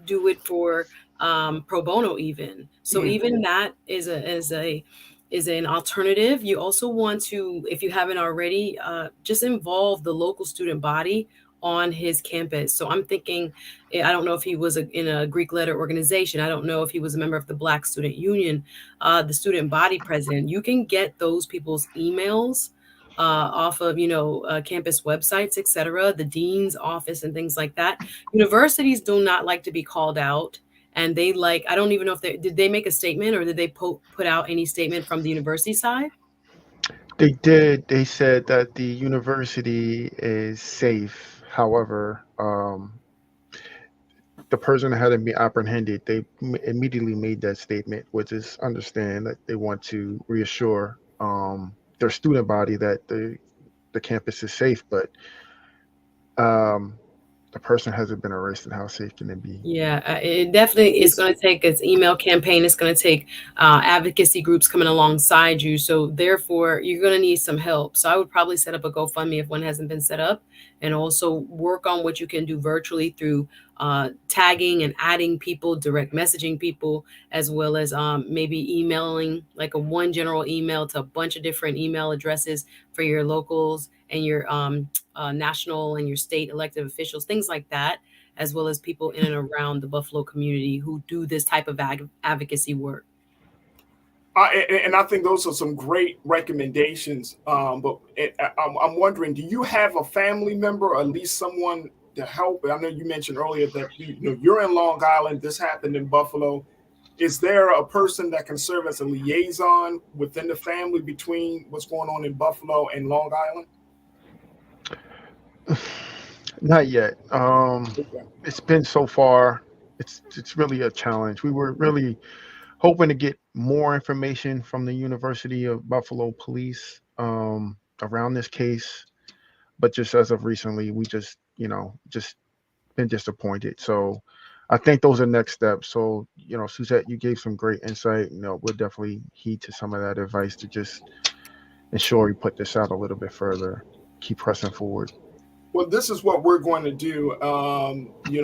do it for pro bono even. So even that is an alternative. You also want to, if you haven't already, just involve the local student body on his campus. So I'm thinking, I don't know if he was in a Greek letter organization. I don't know if he was a member of the Black Student Union, the student body president. You can get those people's emails off of, campus websites, etc., the dean's office and things like that. Universities do not like to be called out. and they I don't even know if did they make a statement or did they put out any statement from the university side? They did. They said that the university is safe. However, the person that had been apprehended, they immediately made that statement, which is understand that they want to reassure their student body that the campus is safe, but um, the person hasn't been arrested. How safe can it be? Yeah, it definitely is going to take its email campaign. It's going to take advocacy groups coming alongside you. So therefore, you're going to need some help. So I would probably set up a GoFundMe if one hasn't been set up, and also work on what you can do virtually through tagging and adding people, direct messaging people, as well as maybe emailing like one general email to a bunch of different email addresses for your locals and your national and your state elected officials, things like that, as well as people in and around the Buffalo community who do this type of advocacy work. And I think those are some great recommendations. But I'm wondering, do you have a family member or at least someone to help? I know you mentioned earlier that you're in Long Island. This happened in Buffalo. Is there a person that can serve as a liaison within the family between what's going on in Buffalo and Long Island? Not yet. It's been so far. It's really a challenge. We were really hoping to get more information from the University of Buffalo Police around this case, but just as of recently, we just been disappointed. So I think those are next steps. So Suzette, you gave some great insight. We'll definitely heed to some of that advice to just ensure we put this out a little bit further, keep pressing forward. Well, this is what we're going to do. We're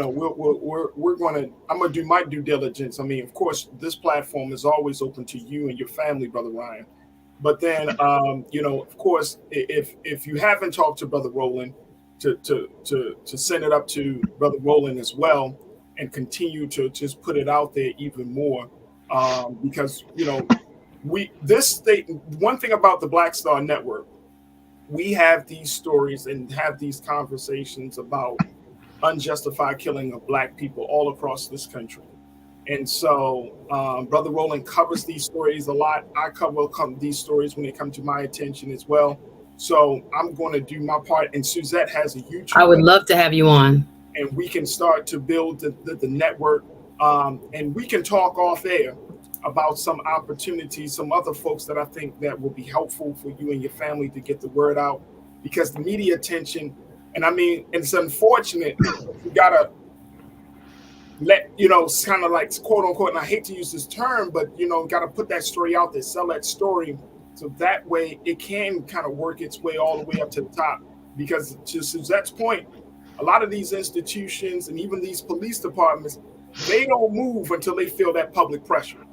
going to. I'm going to do my due diligence. I mean, of course, this platform is always open to you and your family, Brother Ryan. But then, of course, if you haven't talked to Brother Roland, to send it up to Brother Roland as well, and continue to just put it out there even more, because one thing about the Black Star Network. We have these stories and have these conversations about unjustified killing of Black people all across this country. And so Brother Roland covers these stories a lot. I cover these stories when they come to my attention as well. So I'm going to do my part. And Suzette has a YouTube. I would love to have you on. And we can start to build the network. And we can talk off air about some opportunities, some other folks that I think that will be helpful for you and your family to get the word out, because the media attention, and I mean, it's unfortunate, you gotta let, it's kind of like quote unquote, and I hate to use this term, but gotta put that story out there, sell that story, so that way it can kind of work its way all the way up to the top. Because to Suzette's point, a lot of these institutions and even these police departments, they don't move until they feel that public pressure.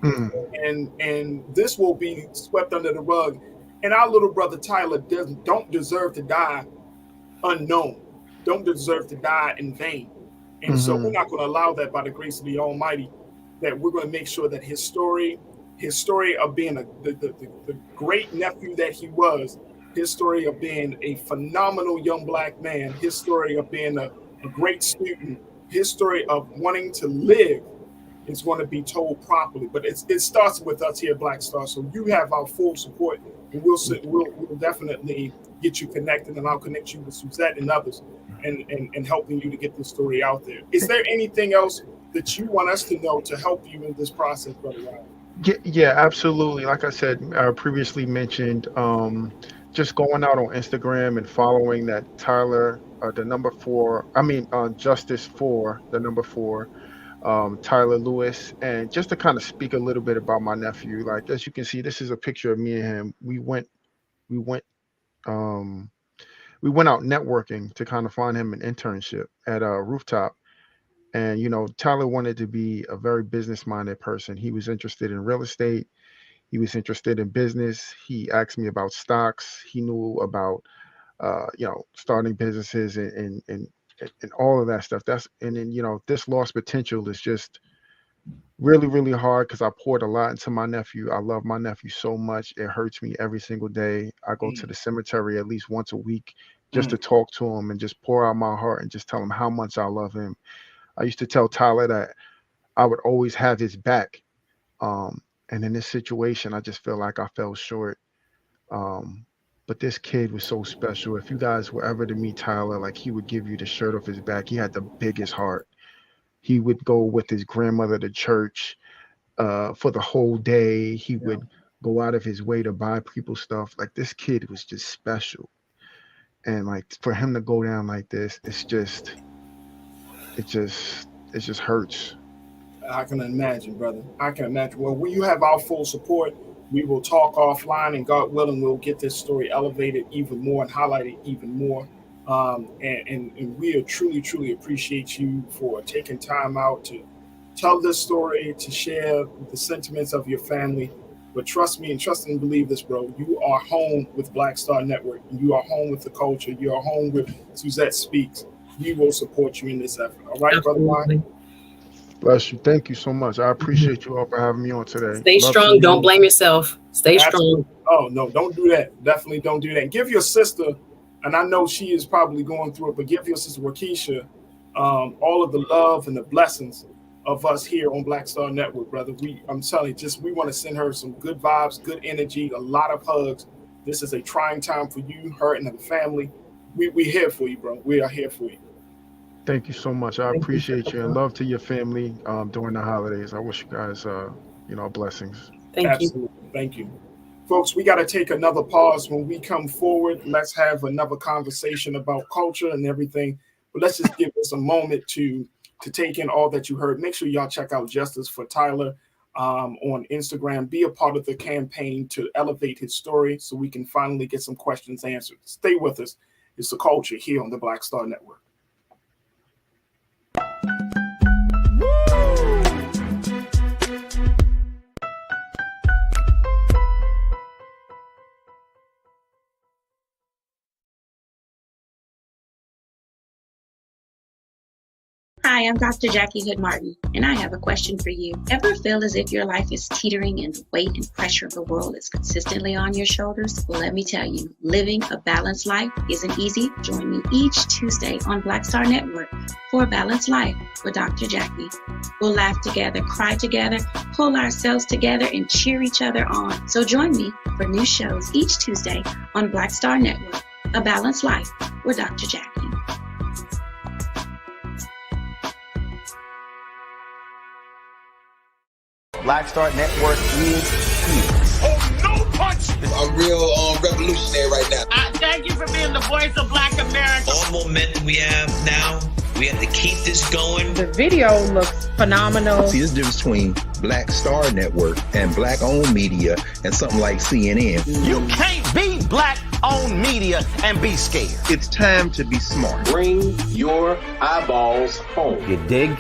And this will be swept under the rug. And our little brother Tyler don't deserve to die unknown, don't deserve to die in vain. And so we're not going to allow that by the grace of the Almighty, that we're going to make sure that his story of being the great nephew that he was, his story of being a phenomenal young Black man, his story of being a great student, his story of wanting to live, is going to be told properly. But it starts with us here at Black Star. So you have our full support, and we'll definitely get you connected, and I'll connect you with Suzette and others, and helping you to get this story out there. Is there anything else that you want us to know to help you in this process, Brother Ryan? Yeah, absolutely. Like I said, I previously mentioned, just going out on Instagram and following that Tyler, the number 4, Justice for the number 4, Tyler Lewis, and just to kind of speak a little bit about my nephew. Like, as you can see, this is a picture of me and him. We went out networking to kind of find him an internship at a Rooftop. And Tyler wanted to be a very business-minded person. He was interested in real estate. He was interested in business. He asked me about stocks. He knew about starting businesses and all of that stuff. This lost potential is just really, really hard, because I poured a lot into my nephew. I love my nephew so much. It hurts me every single day. I go to the cemetery at least once a week just to talk to him and just pour out my heart and just tell him how much I love him. I used to tell Tyler that I would always have his back. And in this situation, I just feel like I fell short. But this kid was so special. If you guys were ever to meet Tyler, like he would give you the shirt off his back. He had the biggest heart. He would go with his grandmother to church for the whole day. He would go out of his way to buy people stuff. Like this kid was just special. And like for him to go down like this, it just hurts. I can imagine, brother. I can imagine. Well, you have our full support. We will talk offline, and God willing, we'll get this story elevated even more and highlighted even more. And we truly appreciate you for taking time out to tell this story, to share the sentiments of your family. But trust me and trust and believe this, bro. You are home with Black Star Network. You are home with the culture. You are home with Suzette Speaks. We will support you in this effort. All right, Absolutely. Brother Juan? Bless you. Thank you so much. I appreciate you all for having me on today. Stay strong. Don't blame yourself. Stay strong. Oh, no, don't do that. Definitely don't do that. Give your sister, and I know she is probably going through it, but give your sister Wakisha all of the love and the blessings of us here on Black Star Network, brother. I'm telling you, we want to send her some good vibes, good energy, a lot of hugs. This is a trying time for you, her, and the family. We're here for you, bro. We are here for you. Thank you so much. I appreciate you, and love to your family during the holidays. I wish you guys, blessings. Absolutely. Thank you. Folks, we got to take another pause. When we come forward, let's have another conversation about culture and everything. But let's just give us a moment to take in all that you heard. Make sure y'all check out Justice for Tyler on Instagram. Be a part of the campaign to elevate his story so we can finally get some questions answered. Stay with us. It's the culture here on the Black Star Network. Hi, I'm Dr. Jackie Hood Martin, and I have a question for you. Ever feel as if your life is teetering and the weight and pressure of the world is consistently on your shoulders? Well, let me tell you, living a balanced life isn't easy. Join me each Tuesday on Black Star Network for a Balanced Life with Dr. Jackie. We'll laugh together, cry together, pull ourselves together, and cheer each other on. So join me for new shows each Tuesday on Black Star Network, A Balanced Life with Dr. Jackie. Black Star Network is here. Oh, no punch! I'm real revolutionary right now. Thank you for being the voice of Black America. All momentum we have now, we have to keep this going. The video looks phenomenal. See, there's a difference between Black Star Network and black-owned media and something like CNN. You can't be black-owned media and be scared. It's time to be smart. Bring your eyeballs home. You dig?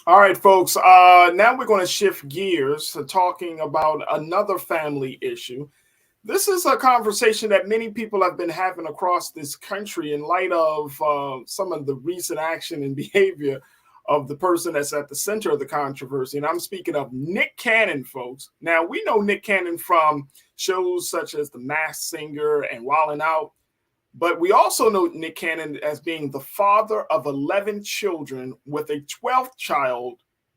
All right, folks. Now we're going to shift gears to talking about another family issue. This is a conversation that many people have been having across this country in light of some of the recent action and behavior of the person that's at the center of the controversy. And I'm speaking of Nick Cannon, folks. Now, we know Nick Cannon from shows such as The Masked Singer and Wildin' Out. But we also know Nick Cannon as being the father of 11 children with a 12th child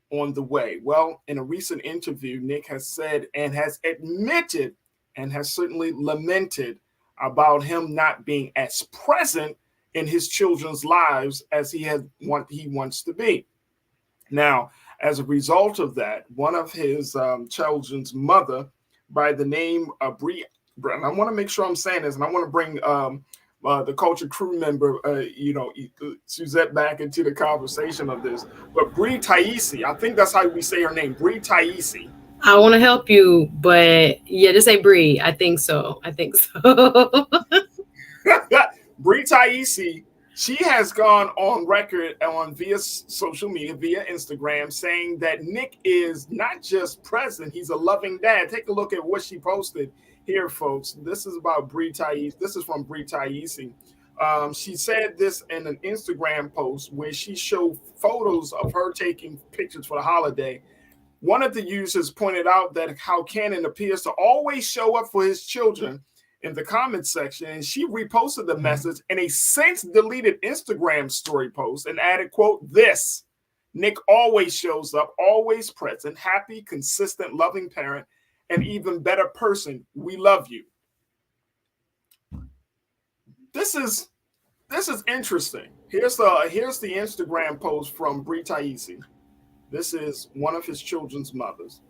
on the way. Well, in a recent interview, Nick has said and has admitted and has certainly lamented about him not being as present in his children's lives as he wants to be. Now, as a result of that, one of his children's mother by the name of Bree, and I want to make sure I'm saying this, and I want to bring the culture crew member, Suzette back into the conversation of this. But Bree Taisi, I think that's how we say her name, Bree Taisi. I want to help you, but yeah, this ain't Bree. I think so. Bree Taisi, she has gone on record via social media, via Instagram, saying that Nick is not just present, he's a loving dad. Take a look at what she posted here, folks. This is about Bree Taisi. This is from Bree Taisi. She said this in an Instagram post where she showed photos of her taking pictures for the holiday. One of the users pointed out that how Cannon appears to always show up for his children in the comments section, and she reposted the message in a since deleted Instagram story post and added, quote, "This Nick always shows up, always present, happy, consistent, loving parent, and even better person. We love you." This is interesting. Here's the Instagram post from Bri Taisi. This is one of his children's mothers.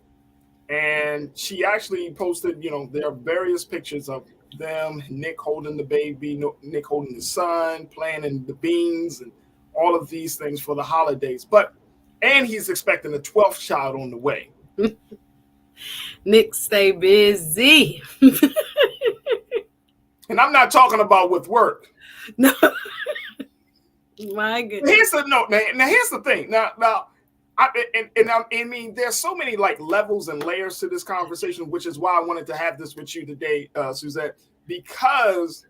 And she actually posted, there are various pictures of them, Nick holding the baby, Nick holding his son, planting the beans, and all of these things for the holidays. And he's expecting a 12th child on the way. Nick stay busy. And I'm not talking about with work. No. My goodness. Here's the thing. Now, I mean, there's so many like levels and layers to this conversation, which is why I wanted to have this with you today, Suzette, because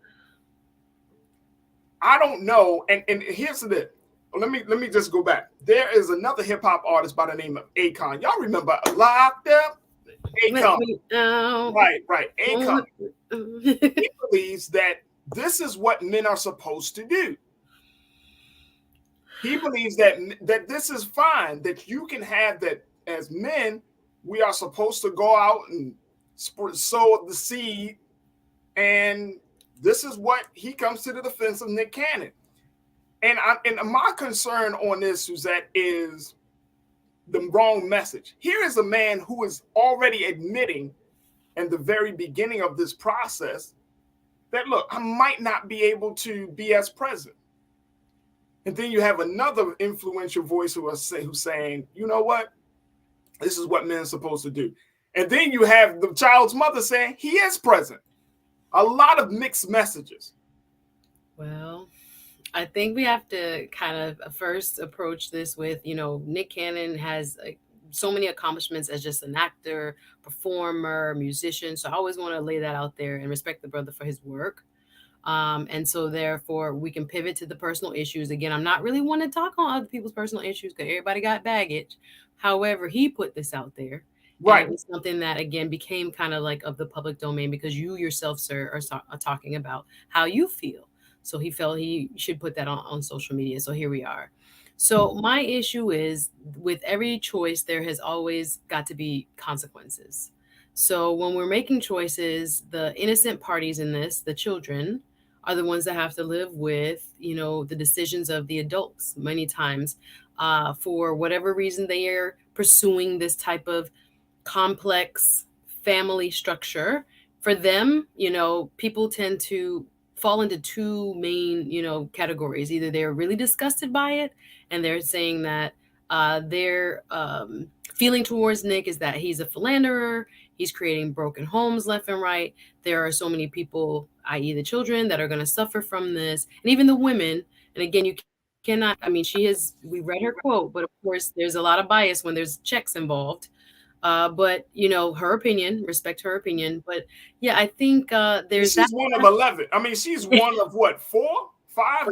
I don't know. And here's the let me just go back. There is another hip hop artist by the name of Akon. Y'all remember Locked Up? Akon. Right. Akon. He believes that this is what men are supposed to do. He believes that this is fine, that you can have that as men, we are supposed to go out and sow the seed. And this is what he comes to the defense of Nick Cannon. And my concern on this, Suzette, is the wrong message. Here is a man who is already admitting in the very beginning of this process that, look, I might not be able to be as present. And then you have another influential voice who's saying, you know what? This is what men are supposed to do. And then you have the child's mother saying he is present. A lot of mixed messages. Well, I think we have to kind of first approach this with, Nick Cannon has so many accomplishments as just an actor, performer, musician. So I always want to lay that out there and respect the brother for his work. And so therefore we can pivot to the personal issues. Again, I'm not really want to talk on other people's personal issues because everybody got baggage. However, he put this out there. Right. It was something that, again, became kind of like of the public domain because you yourself, sir, are talking about how you feel. So he felt he should put that on social media. So here we are. So my issue is with every choice, there has always got to be consequences. So when we're making choices, the innocent parties in this, the children, are the ones that have to live with, the decisions of the adults many times for whatever reason they are pursuing this type of complex family structure. For them, people tend to fall into two main, categories. Either they're really disgusted by it and they're saying that their feeling towards Nick is that he's a philanderer. He's creating broken homes left and right. There are so many people, i.e. the children, that are going to suffer from this. And even the women. And again, you cannot, we read her quote, but of course there's a lot of bias when there's checks involved. But her opinion, respect her opinion. But yeah, I think there's she's one of 11. She's one of what, 4, 5?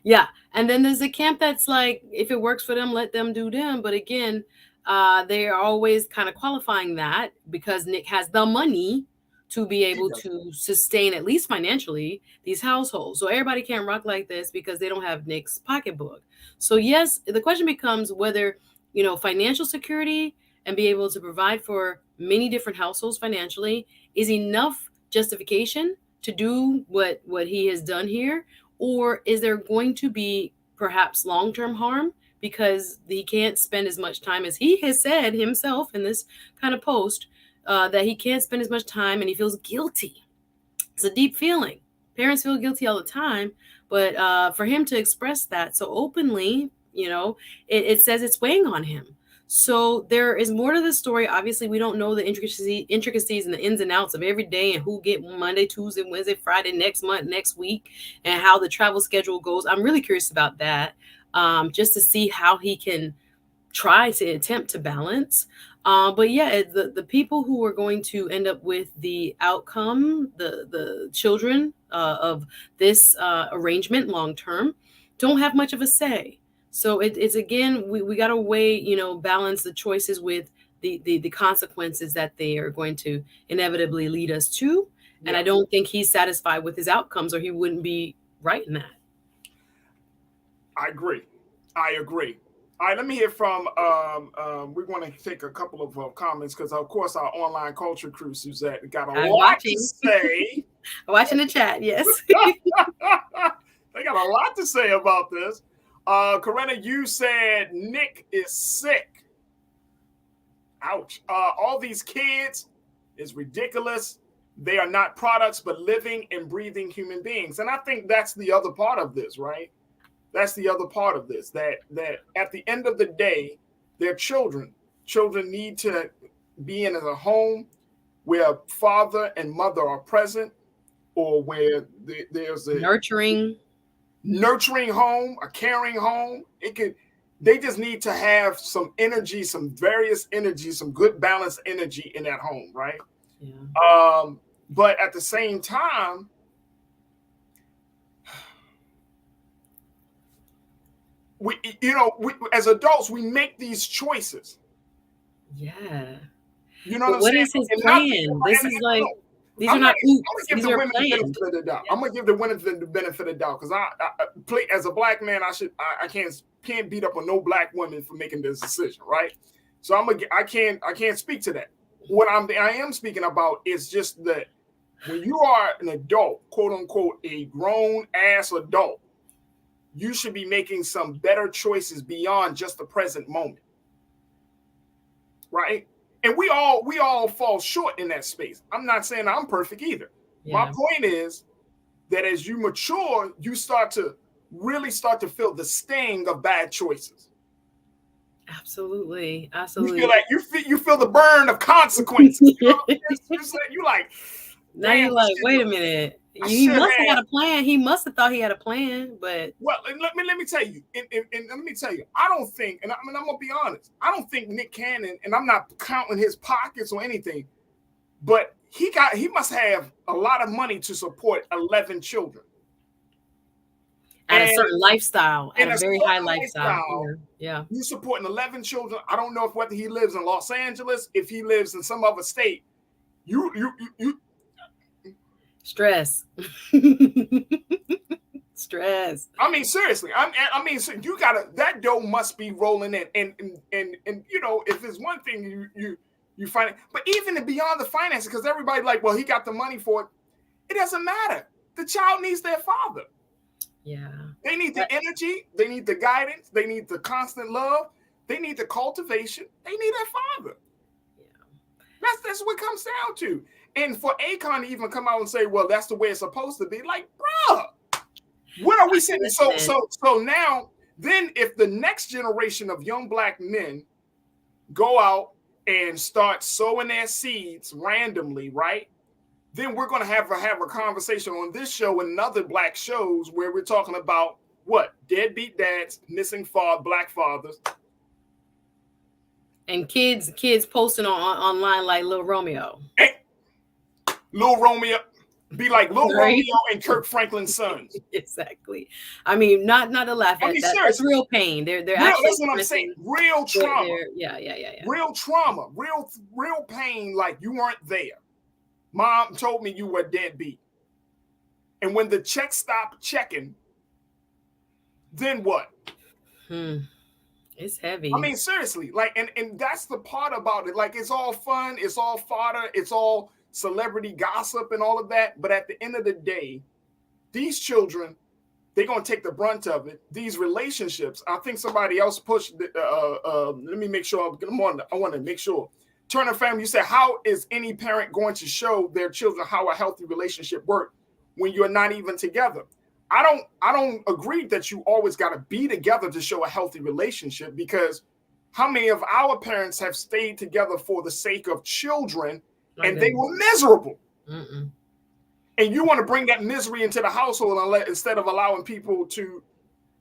Yeah. And then there's a camp that's like, if it works for them, let them do them. But again, they are always kind of qualifying that because Nick has the money to be able to sustain, at least financially, these households. So everybody can't rock like this because they don't have Nick's pocketbook. So yes, the question becomes whether, financial security and be able to provide for many different households financially is enough justification to do what he has done here. Or is there going to be perhaps long-term harm because he can't spend as much time as he has said himself in this kind of post, that he can't spend as much time and he feels guilty. It's a deep feeling. Parents feel guilty all the time, but for him to express that so openly, it says it's weighing on him. So there is more to the story. Obviously, we don't know the intricacies and the ins and outs of every day and who get Monday, Tuesday, Wednesday, Friday, next month, next week, and how the travel schedule goes. I'm really curious about that, just to see how he can try to attempt to balance. But yeah, the people who are going to end up with the outcome, the children of this arrangement long term don't have much of a say. So it's again, we got to weigh, balance the choices with the consequences that they are going to inevitably lead us to. And I don't think he's satisfied with his outcomes, or he wouldn't be right in that. I agree. All right, let me hear from, we're going to take a couple of comments because, of course, our online culture crew, Suzette, got a lot to say. Watching the chat, yes. They got a lot to say about this. Corinna, you said Nick is sick. Ouch. All these kids is ridiculous. They are not products, but living and breathing human beings. And I think that's the other part of this, right? That's the other part of this, that at the end of the day, they're children. Children need to be in a home where father and mother are present, or where there's a nurturing home, a caring home. They just need to have some energy, some various energy, some good balanced energy in that home, right? Yeah. But at the same time, we as adults, we make these choices. Yeah. You know what is his plan? This is like, these are not oops. These are plans. I'm gonna give the women the benefit of the doubt, because I play as a black man. I can't beat up on no black women for making this decision, right? So I can't speak to that. What I am speaking about is just that when you are an adult, quote unquote, a grown ass adult, you should be making some better choices beyond just the present moment, right? And we all fall short in that space. I'm not saying I'm perfect either. Yeah. My point is that as you mature, you really start to feel the sting of bad choices. Absolutely. You feel the burn of consequences. You like, now you're like, wait a minute. He must have had a plan. He must have thought he had a plan, but let me tell you, and let me tell you, I don't think, and I'm gonna be honest, I don't think Nick Cannon, and I'm not counting his pockets or anything, but he must have a lot of money to support 11 children. At a certain lifestyle, at a very high lifestyle. Yeah. You supporting 11 children. I don't know whether he lives in Los Angeles, if he lives in some other state. You stress. Stress. I mean, seriously. So you gotta, that dough must be rolling in. And if there's one thing you find it, but even beyond the finances, because everybody like, well, he got the money for it. It doesn't matter. The child needs their father. Yeah. They need the energy, they need the guidance, they need the constant love, they need the cultivation, they need their father. Yeah. That's what it comes down to. And for Akon to even come out and say, well, that's the way it's supposed to be, like, bruh, what are we saying? So now, then if the next generation of young black men go out and start sowing their seeds randomly, right? Then we're going to have a conversation on this show and other black shows where we're talking about what? Deadbeat dads, missing black fathers. And kids posting online like Lil Romeo. Hey, Lil Romeo, be like Lil Romeo and Kirk Franklin's sons. Exactly. I mean, not to laugh at that. It's real pain. They're actually, that's what I'm saying. Real trauma. Yeah. Real trauma. Real pain. Like you weren't there. Mom told me you were deadbeat. And when the checks stopped checking, then what? It's heavy. I mean, seriously, like, and that's the part about it. Like, it's all fun, it's all fodder, it's all celebrity gossip and all of that. But at the end of the day, these children, they're going to take the brunt of it. These relationships, I think somebody else pushed, let me make sure, I want to make sure. Turner family, you said, how is any parent going to show their children how a healthy relationship works when you're not even together? I don't agree that you always got to be together to show a healthy relationship, because how many of our parents have stayed together for the sake of children and they were miserable? Mm-mm. And you want to bring that misery into the household instead of allowing people to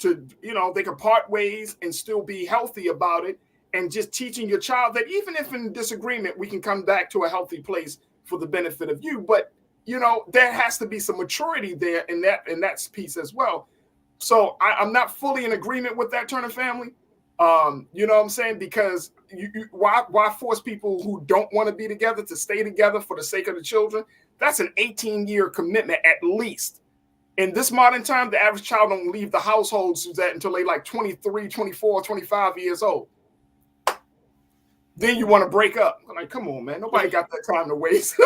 they can part ways and still be healthy about it. And just teaching your child that even if in disagreement, we can come back to a healthy place for the benefit of you. But you know, there has to be some maturity there in that piece as well. So I'm not fully in agreement with that Turner family. You know what I'm saying? Because why force people who don't want to be together to stay together for the sake of the children? That's an 18-year commitment at least. In this modern time, the average child don't leave the household, Suzette, until they like 23, 24, 25 years old. Then you want to break up. I'm like, come on, man. Nobody got that time to waste.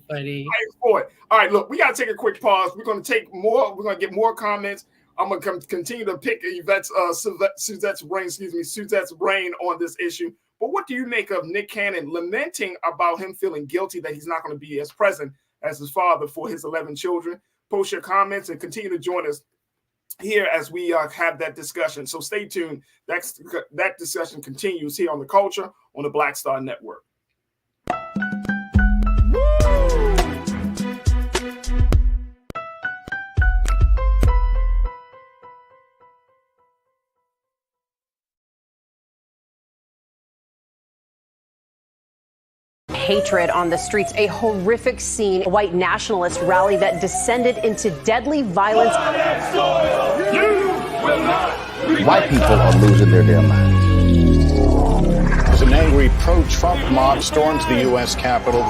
Funny. All right, look, we got to take a quick pause. We're going to take more. We're going to get more comments. I'm going to continue to pick Suzette's brain on this issue. But what do you make of Nick Cannon lamenting about him feeling guilty that he's not going to be as present as his father for his 11 children? Post your comments and continue to join us here as we have that discussion. So stay tuned. That discussion continues here on The Culture on the Black Star Network. Hatred on the streets, a horrific scene, a white nationalist rally that descended into deadly violence. White people are losing their damn minds. As an angry pro-Trump mob storms the U.S. Capitol,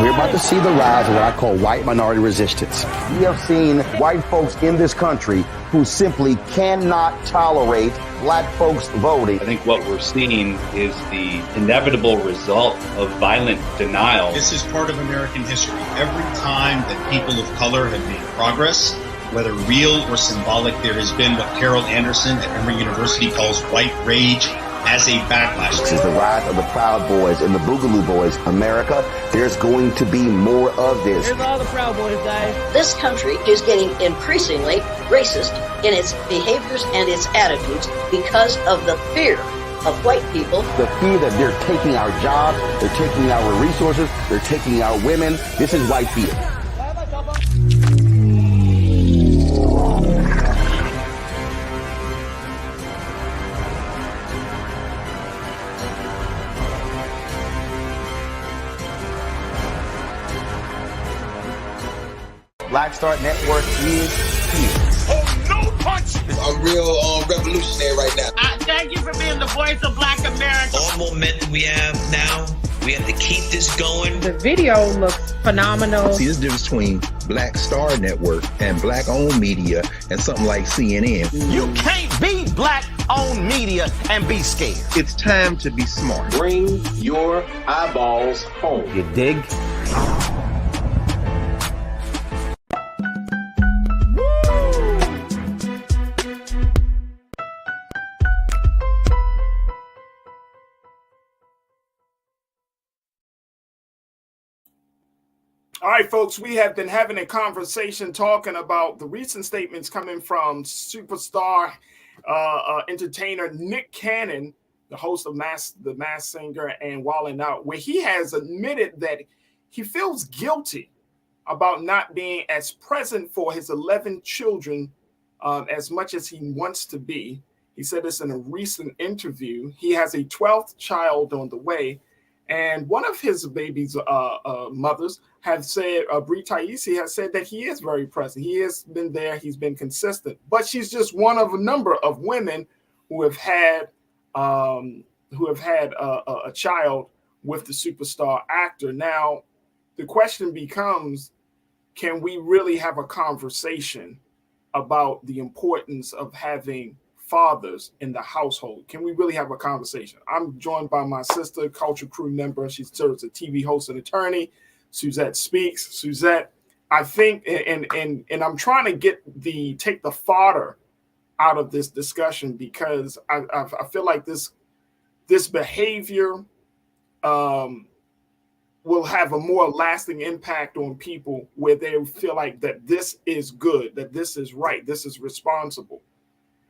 We're about to see the rise of what I call white minority resistance. We have seen white folks in this country who simply cannot tolerate black folks voting. I think what we're seeing is the inevitable result of violent denial. This is part of American history. Every time that people of color have made progress, whether real or symbolic, there has been what Carol Anderson at Emory University calls white rage as a backlash. This is the rise of the Proud Boys and the Boogaloo Boys. America, there's going to be more of this. Here's all the Proud Boys, guys. This country is getting increasingly racist in its behaviors and its attitudes because of the fear of white people. The fear that they're taking our jobs, they're taking our resources, they're taking our women. This is white fear. Black Star Network is here. Oh, no punch! I'm real revolutionary right now. Thank you for being the voice of Black America. All momentum we have now, we have to keep this going. The video looks phenomenal. See, this difference between Black Star Network and black-owned media and something like CNN. You can't be black-owned media and be scared. It's time to be smart. Bring your eyeballs home. You dig? All right, folks, we have been having a conversation talking about the recent statements coming from superstar entertainer Nick Cannon, the host of The Masked Singer and Wildin' Out, where he has admitted that he feels guilty about not being as present for his 11 children as much as he wants to be. He said this in a recent interview. He has a 12th child on the way, and one of his baby's mothers have said, Brie Taisi has said that he is very present. He has been there. He's been consistent. But she's just one of a number of women who have had a child with the superstar actor. Now, the question becomes, can we really have a conversation about the importance of having fathers in the household? Can we really have a conversation? I'm joined by my sister, Culture Crew member. She serves as a TV host and attorney. Suzette Speaks. Suzette, I think, and I'm trying to take the fodder out of this discussion, because I feel like this behavior will have a more lasting impact on people, where they feel like that this is good, that this is right, this is responsible.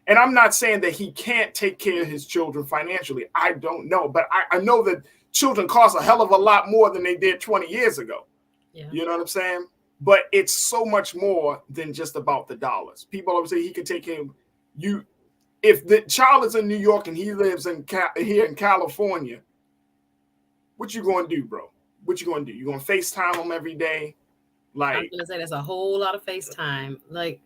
And I'm not saying that he can't take care of his children financially. I don't know. But I know that children cost a hell of a lot more than they did 20 years ago. Yeah. You know what I'm saying? But it's so much more than just about the dollars. People always say he can take him. If the child is in New York and he lives here in California, what you going to do, bro? What you going to do? You going to FaceTime them every day? Like, I'm gonna say that's a whole lot of FaceTime. Like,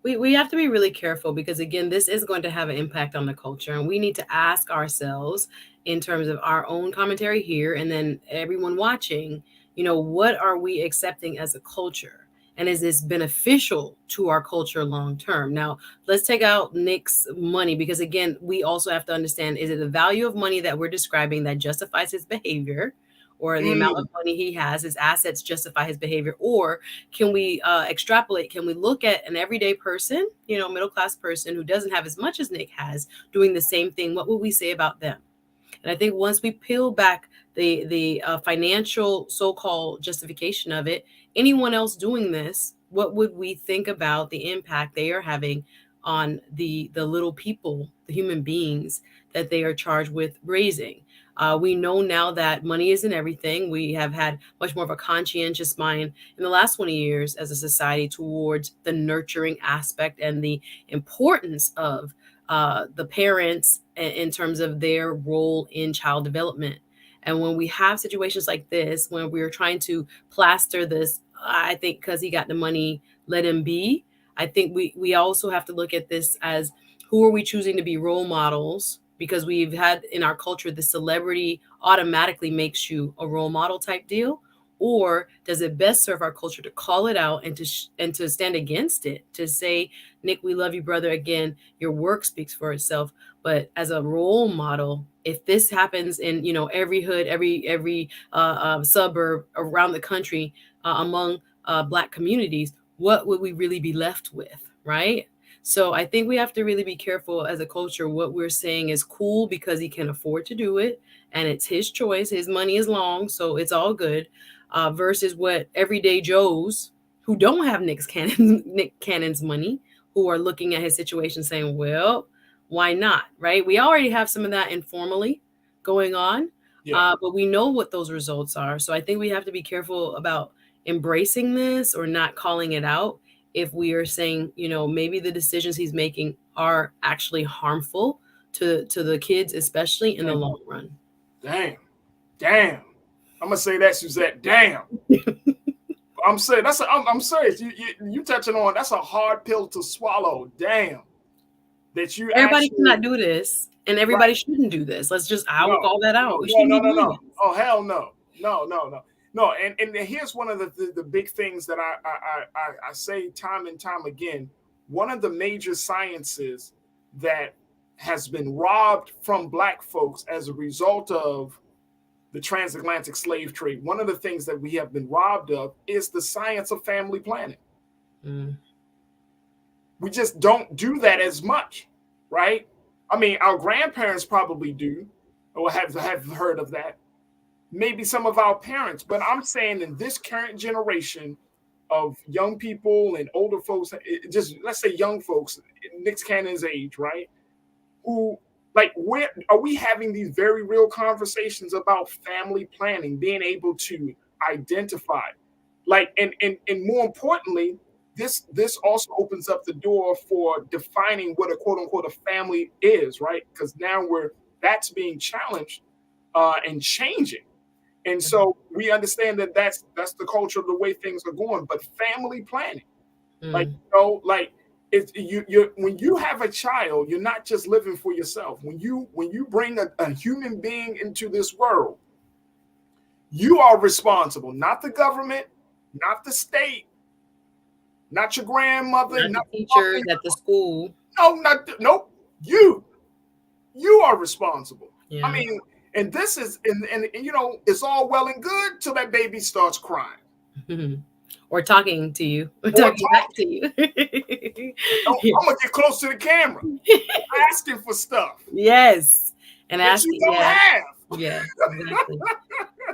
we have to be really careful because again, this is going to have an impact on the culture, and we need to ask ourselves in terms of our own commentary here, and then everyone watching, what are we accepting as a culture, and is this beneficial to our culture long term? Now, let's take out Nick's money because again, we also have to understand: is it the value of money that we're describing that justifies his behavior? Or the amount of money he has, his assets justify his behavior? Or can we extrapolate? Can we look at an everyday person, middle-class person who doesn't have as much as Nick has doing the same thing? What would we say about them? And I think once we peel back the financial so-called justification of it, anyone else doing this, what would we think about the impact they are having on the little people, the human beings that they are charged with raising? We know now that money isn't everything. We have had much more of a conscientious mind in the last 20 years as a society towards the nurturing aspect and the importance of the parents in terms of their role in child development. And when we have situations like this, when we're trying to plaster this, I think because he got the money, let him be. I think we also have to look at this as who are we choosing to be role models? Because we've had in our culture, the celebrity automatically makes you a role model type deal. Or does it best serve our culture to call it out and to stand against it, to say, Nick, we love you, brother. Again, your work speaks for itself. But as a role model, if this happens in every hood, every suburb around the country among Black communities, what would we really be left with, right? So I think we have to really be careful as a culture what we're saying is cool because he can afford to do it and it's his choice. His money is long, so it's all good. Versus what everyday Joes who don't have Nick Cannon's money, who are looking at his situation saying, well, why not, right? We already have some of that informally going on, but we know what those results are. So I think we have to be careful about embracing this or not calling it out. If we are saying, maybe the decisions he's making are actually harmful to the kids, especially in the long run. Damn. I'm gonna say that, Suzette. Damn. I'm saying I'm serious. You touching on that's a hard pill to swallow. Damn. That you everybody cannot do this, and everybody shouldn't do this. I will call that out. No. Oh hell no. No, and here's one of the big things that I say time and time again. One of the major sciences that has been robbed from Black folks as a result of the transatlantic slave trade, one of the things that we have been robbed of is the science of family planning. We just don't do that as much, right? I mean, our grandparents probably do or have heard of that. Maybe some of our parents, but I'm saying in this current generation of young people and older folks, just let's say young folks, Nick Cannon's age, right? Who, like, where are we having these very real conversations about family planning, being able to identify, like, and more importantly, this also opens up the door for defining what a quote unquote a family is, right? Because now that's being challenged and changing. And so we understand that that's the culture of the way things are going. But family planning, like it's you when you have a child, you're not just living for yourself. When you bring a human being into this world, you are responsible, not the government, not the state, not your grandmother, not the teachers at the school. Nope. You are responsible. Yeah. I mean. And this is, and it's all well and good till that baby starts crying. Or talking to you. Or talking back to you. I'm going to get close to the camera. Asking for stuff. Yes. And that asking. You don't have. Yeah, exactly.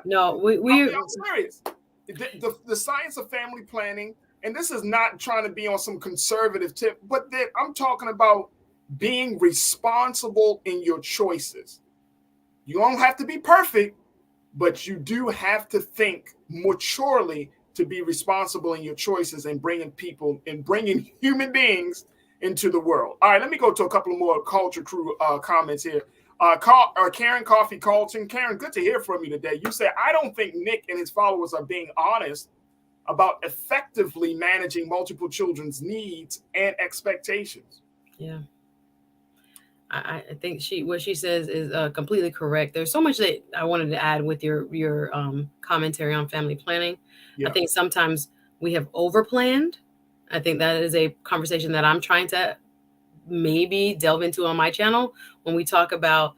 No, I'm serious. The science of family planning, and this is not trying to be on some conservative tip, but I'm talking about being responsible in your choices. You don't have to be perfect, but you do have to think maturely to be responsible in your choices and bringing human beings into the world. All right, let me go to a couple of more Culture Crew comments here. Karen Coffee Carlton. Karen, good to hear from you today. You said, I don't think Nick and his followers are being honest about effectively managing multiple children's needs and expectations. Yeah. I think what she says is completely correct. There's so much that I wanted to add with your commentary on family planning. Yeah. I think sometimes we have overplanned. I think that is a conversation that I'm trying to maybe delve into on my channel when we talk about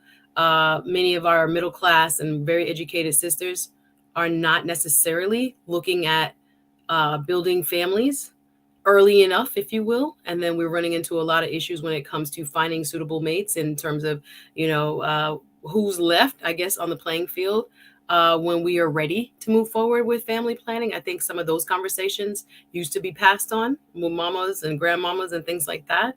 many of our middle class and very educated sisters are not necessarily looking at building families early enough, if you will. And then we're running into a lot of issues when it comes to finding suitable mates in terms of, who's left, I guess, on the playing field when we are ready to move forward with family planning. I think some of those conversations used to be passed on with mamas and grandmamas and things like that.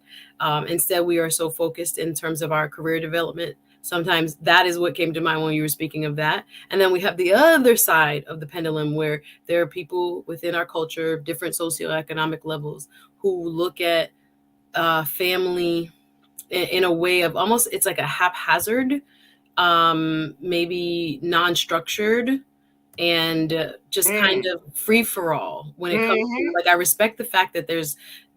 Instead, we are so focused in terms of our career development. Sometimes that is what came to mind when you were speaking of that. And then we have the other side of the pendulum where there are people within our culture, different socioeconomic levels, who look at family in a way of almost, it's like a haphazard, maybe non-structured, and just kind of free for all when it comes to, like, I respect the fact that there's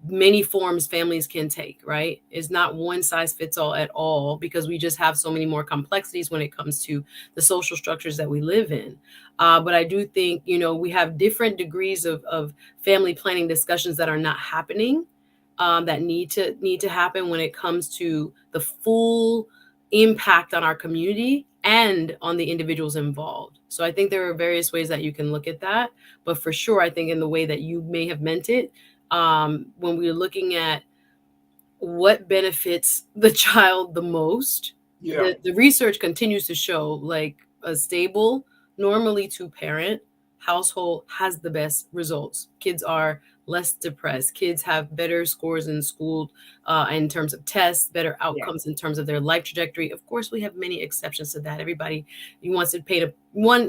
many forms families can take, right? It's not one size fits all at all, because we just have so many more complexities when it comes to the social structures that we live in. But I do think, we have different degrees of family planning discussions that are not happening, that need to happen when it comes to the full impact on our community and on the individuals involved. So I think there are various ways that you can look at that. But for sure, I think in the way that you may have meant it, when we're looking at what benefits the child the most, the research continues to show, like, a stable, normally two-parent household has the best results. Kids are less depressed. Kids have better scores in school in terms of tests, better outcomes in terms of their life trajectory. Of course, we have many exceptions to that. Everybody wants to paint one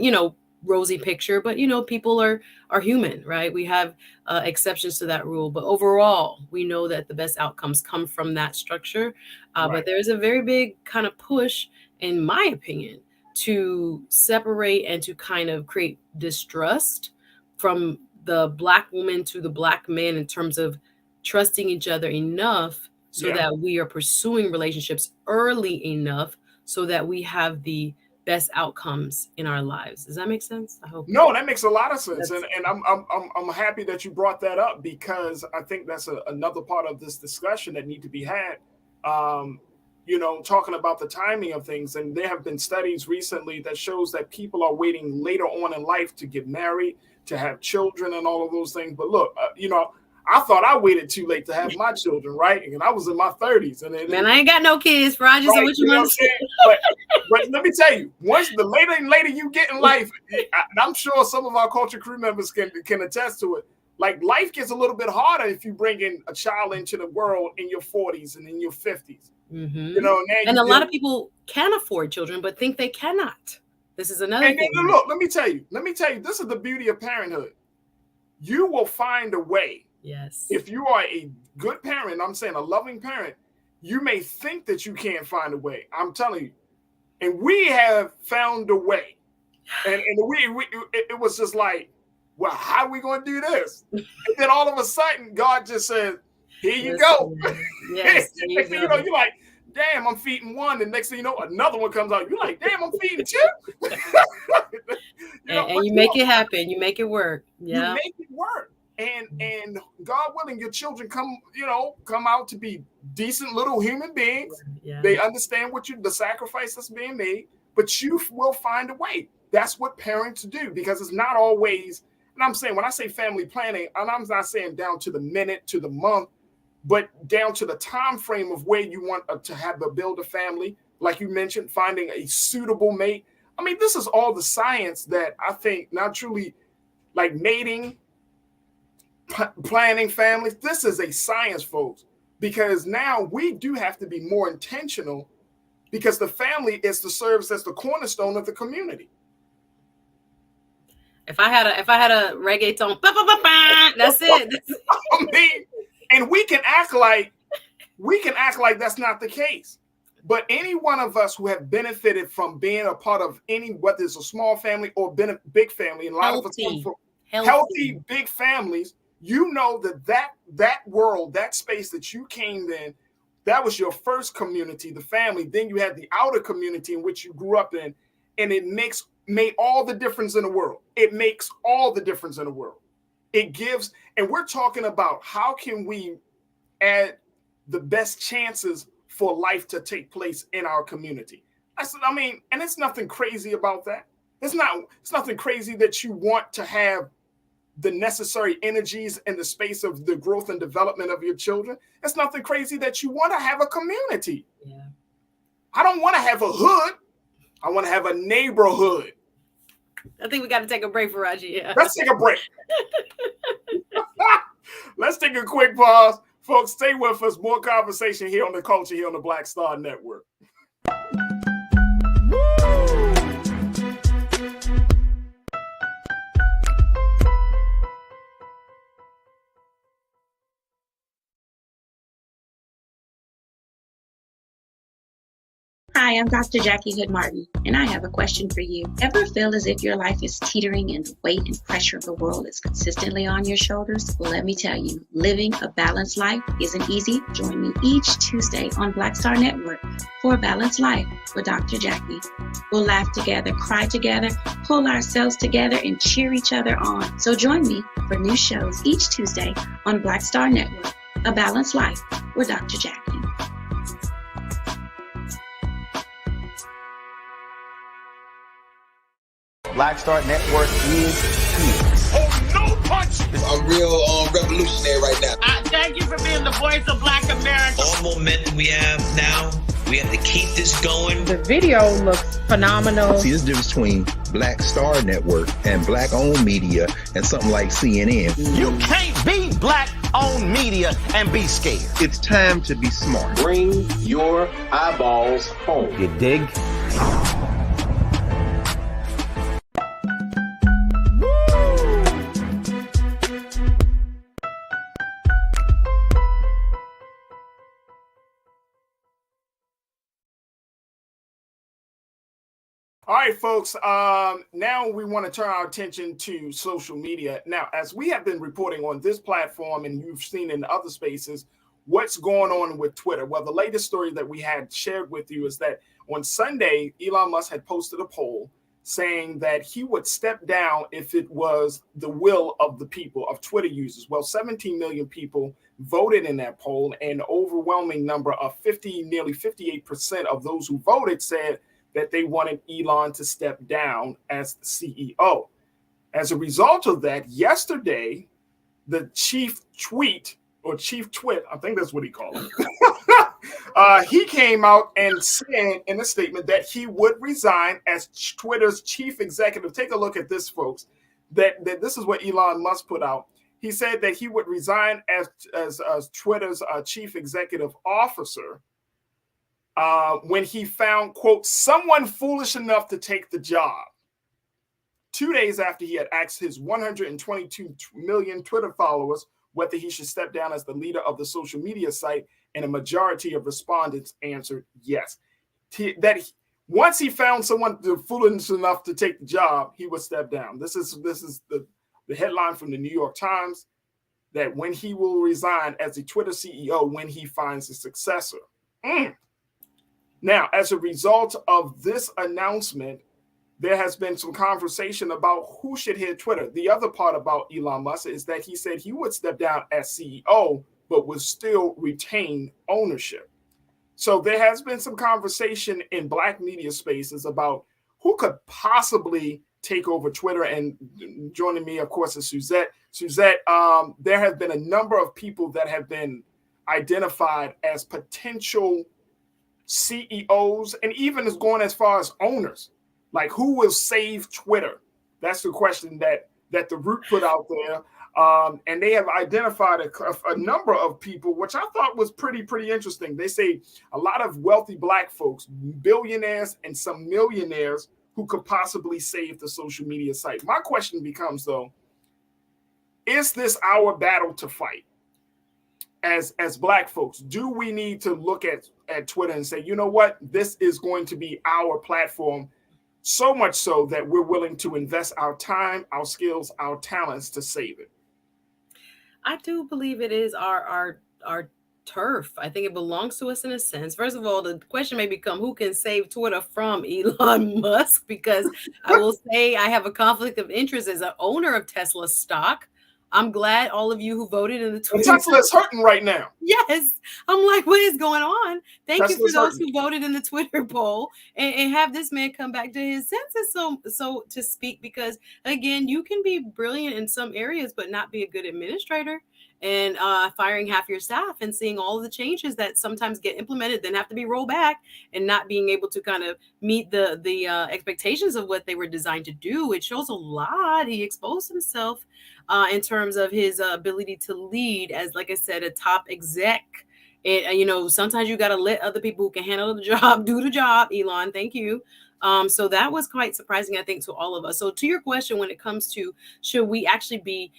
rosy picture, but people are human, right? We have exceptions to that rule, but overall, we know that the best outcomes come from that structure. But there's a very big kind of push, in my opinion, to separate and to kind of create distrust from the Black woman to the Black man in terms of trusting each other enough so that we are pursuing relationships early enough so that we have the best outcomes in our lives. Does that make sense? I hope. No, that makes a lot of sense, and I'm happy that you brought that up, because I think that's another part of this discussion that need to be had. Talking about the timing of things, and there have been studies recently that shows that people are waiting later on in life to get married, to have children, and all of those things. But look, I thought I waited too late to have my children, right? And I was in my 30s. Man, I ain't got no kids, Roger. So what you want to say? But let me tell you, once the later and later you get in life, and I'm sure some of our culture crew members can attest to it, like, life gets a little bit harder if you bring in a child into the world in your 40s and in your 50s. Mm-hmm. And a lot of people can afford children, but think they cannot. This is another thing. And look, let me tell you, this is the beauty of parenthood. You will find a way. Yes. If you are a good parent, I'm saying a loving parent, you may think that you can't find a way. I'm telling you. And we have found a way. And it was just like, well, how are we going to do this? And then all of a sudden, God just said, here you go. Yes. You're like, damn, I'm feeding one. And next thing you know, another one comes out. You're like, damn, I'm feeding two. And you make it happen. You make it work. Yeah. You make it work. And God willing, your children come out to be decent little human beings. Yeah. They understand the sacrifice that's being made, but you will find a way. That's what parents do, because it's not always, and I'm saying, when I say family planning, and I'm not saying down to the minute, to the month, but down to the time frame of where you want to build a family. Like you mentioned, finding a suitable mate. I mean, this is all the science that I think, not truly like mating, planning families. This is a science, folks, because now we do have to be more intentional, because the family serves as the cornerstone of the community. If I had a reggaeton, that's it. I mean, and we can act like that's not the case. But any one of us who have benefited from being a part of any, whether it's a small family or been a big family, and a lot of us come from healthy big families, you know that world, that space that you came in, that was your first community, the family. Then you had the outer community in which you grew up in, and it made all the difference in the world. It makes all the difference in the world. It gives, and we're talking about how can we add the best chances for life to take place in our community. I mean, and it's nothing crazy about that. It's nothing crazy that you want to have the necessary energies in the space of the growth and development of your children. It's nothing crazy that you want to have a community. Yeah. I don't want to have a hood. I want to have a neighborhood. I think we got to take a break for Raji. Yeah. Let's take a break. Let's take a quick pause. Folks, stay with us. More conversation here on The Culture, here on the Black Star Network. Hi, I'm Dr. Jackie Hood Martin, and I have a question for you. Ever feel as if your life is teetering and the weight and pressure of the world is consistently on your shoulders? Well, let me tell you, living a balanced life isn't easy. Join me each Tuesday on Black Star Network for A Balanced Life with Dr. Jackie. We'll laugh together, cry together, pull ourselves together, and cheer each other on. So join me for new shows each Tuesday on Black Star Network, A Balanced Life with Dr. Jackie. Black Star Network is here. Oh, no punch! I'm real revolutionary right now. Thank you for being the voice of Black America. All momentum we have now, we have to keep this going. The video looks phenomenal. See, there's a difference between Black Star Network and black-owned media and something like CNN. You can't be black-owned media and be scared. It's time to be smart. Bring your eyeballs home. You dig? All right, folks, now we want to turn our attention to social media. Now, as we have been reporting on this platform and you've seen in other spaces, what's going on with Twitter? Well, the latest story that we had shared with you is that on Sunday, Elon Musk had posted a poll saying that he would step down if it was the will of the people, of Twitter users. Well, 17 million people voted in that poll, and an overwhelming number of nearly 58% of those who voted said that they wanted Elon to step down as the CEO. As a result of that, yesterday, the chief twit, I think that's what he called it, he came out and said in a statement that he would resign as Twitter's chief executive. Take a look at this, folks, that this is what Elon Musk put out. He said that he would resign as Twitter's chief executive officer when he found, quote, someone foolish enough to take the job. 2 days after he had asked his 122 million Twitter followers whether he should step down as the leader of the social media site, and a majority of respondents answered yes. Once he found someone foolish enough to take the job, he would step down. This is the headline from the New York Times, that when he will resign as the Twitter CEO when he finds a successor. Now, as a result of this announcement, there has been some conversation about who should head Twitter. The other part about Elon Musk is that he said he would step down as CEO, but would still retain ownership. So there has been some conversation in Black media spaces about who could possibly take over Twitter. And joining me, of course, is Suzette. Suzette, there have been a number of people that have been identified as potential CEOs, and even is going as far as owners. Like, who will save Twitter? That's the question that the Root put out there. And they have identified a number of people, which I thought was pretty interesting. They say a lot of wealthy Black folks, billionaires and some millionaires, who could possibly save the social media site. My question becomes, though, is this our battle to fight? as Black folks, do we need to look at Twitter and say, you know what, this is going to be our platform, so much so that we're willing to invest our time, our skills, our talents to save it? I do believe it is our turf. I think it belongs to us in a sense. First of all, the question may become who can save Twitter from Elon Musk, because I will say I have a conflict of interest as an owner of Tesla stock. I'm glad all of you who voted in the Twitter. Tesla is hurting right now. Yes. I'm like, what is going on? Thank Tesla's you for those hurting. who voted in the Twitter poll and have this man come back to his senses, so to speak, because again, you can be brilliant in some areas, but not be a good administrator. And firing half your staff and seeing all of the changes that sometimes get implemented, then have to be rolled back, and not being able to kind of meet the expectations of what they were designed to do. It shows a lot. He exposed himself in terms of his ability to lead as, like I said, a top exec. Sometimes you got to let other people who can handle the job do the job. Elon, thank you. So that was quite surprising, I think, to all of us. So to your question, when it comes to should we actually be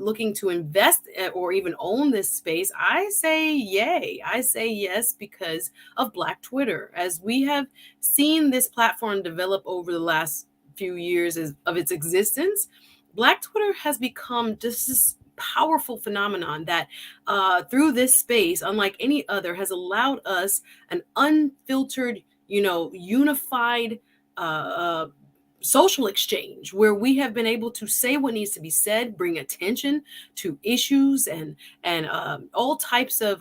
looking to invest or even own this space, I say yay. I say yes because of Black Twitter. As we have seen this platform develop over the last few years of its existence, Black Twitter has become just this powerful phenomenon that through this space, unlike any other, has allowed us an unfiltered, unified social exchange where we have been able to say what needs to be said, bring attention to issues and all types of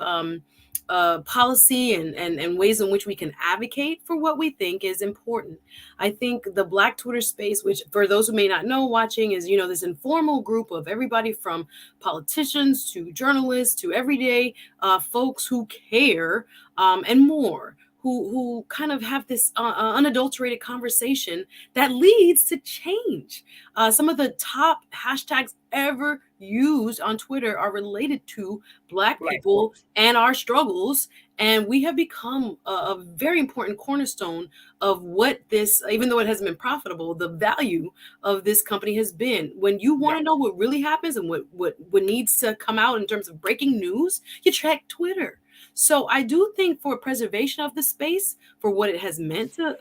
policy and ways in which we can advocate for what we think is important. I think the Black Twitter space, which for those who may not know watching, is, this informal group of everybody from politicians to journalists to everyday folks who care and more. Who kind of have this unadulterated conversation that leads to change. Some of the top hashtags ever used on Twitter are related to Black people and our struggles. And we have become a very important cornerstone of what this, even though it hasn't been profitable, the value of this company has been. When you want to know what really happens and what needs to come out in terms of breaking news, you check Twitter. So I do think for preservation of the space, for what it has meant to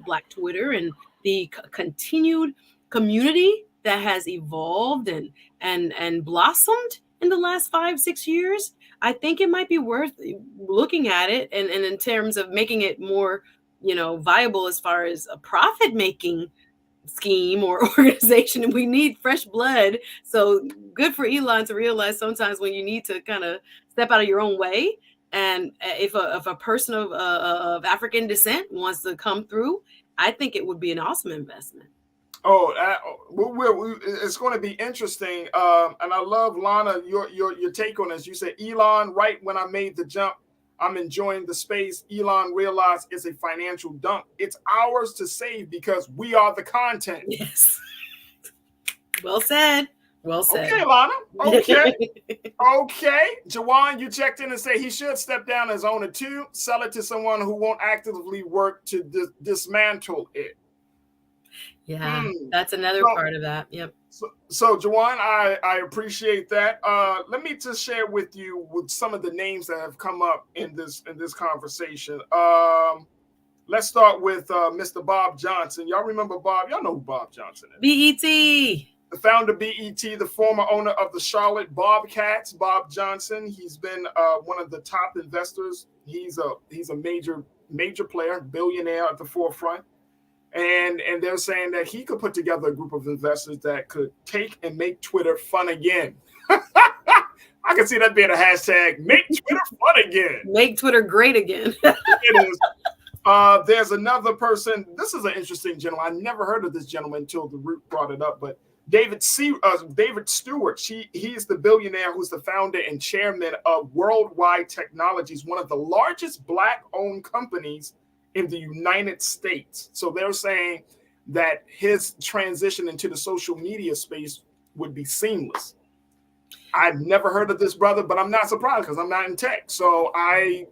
Black Twitter and the continued community that has evolved and blossomed in the last 5-6 years, I think it might be worth looking at it and in terms of making it more, viable as far as a profit-making scheme or organization. And we need fresh blood. So good for Elon to realize sometimes when you need to kind of step out of your own way. And if a person of African descent wants to come through, I think it would be an awesome investment. It's going to be interesting. And I love, Lana, your take on this. You said, Elon, right when I made the jump, I'm enjoying the space. Elon realized it's a financial dump. It's ours to save because we are the content. Yes. Well said. Well said. Okay, Lana. Okay. Okay. Jawan, you checked in and say he should step down as owner too. Sell it to someone who won't actively work to dismantle it. Yeah, that's another part of that. Yep. So Jawan, I appreciate that. Let me just share with you with some of the names that have come up in this conversation. Let's start with Mr. Bob Johnson. Y'all remember Bob? Y'all know who Bob Johnson is. BET. The founder of BET, the former owner of the Charlotte Bobcats, Bob Johnson. He's been one of the top investors. He's a major player, billionaire at the forefront. And they're saying that he could put together a group of investors that could take and make Twitter fun again. I can see that being a hashtag, make Twitter fun again. Make Twitter great again. It is. There's another person. This is an interesting gentleman. I never heard of this gentleman until the Root brought it up, but David Stewart, he's the billionaire who's the founder and chairman of Worldwide Technologies, one of the largest Black-owned companies in the United States. So they're saying that his transition into the social media space would be seamless. I've never heard of this brother, but I'm not surprised because I'm not in tech. So I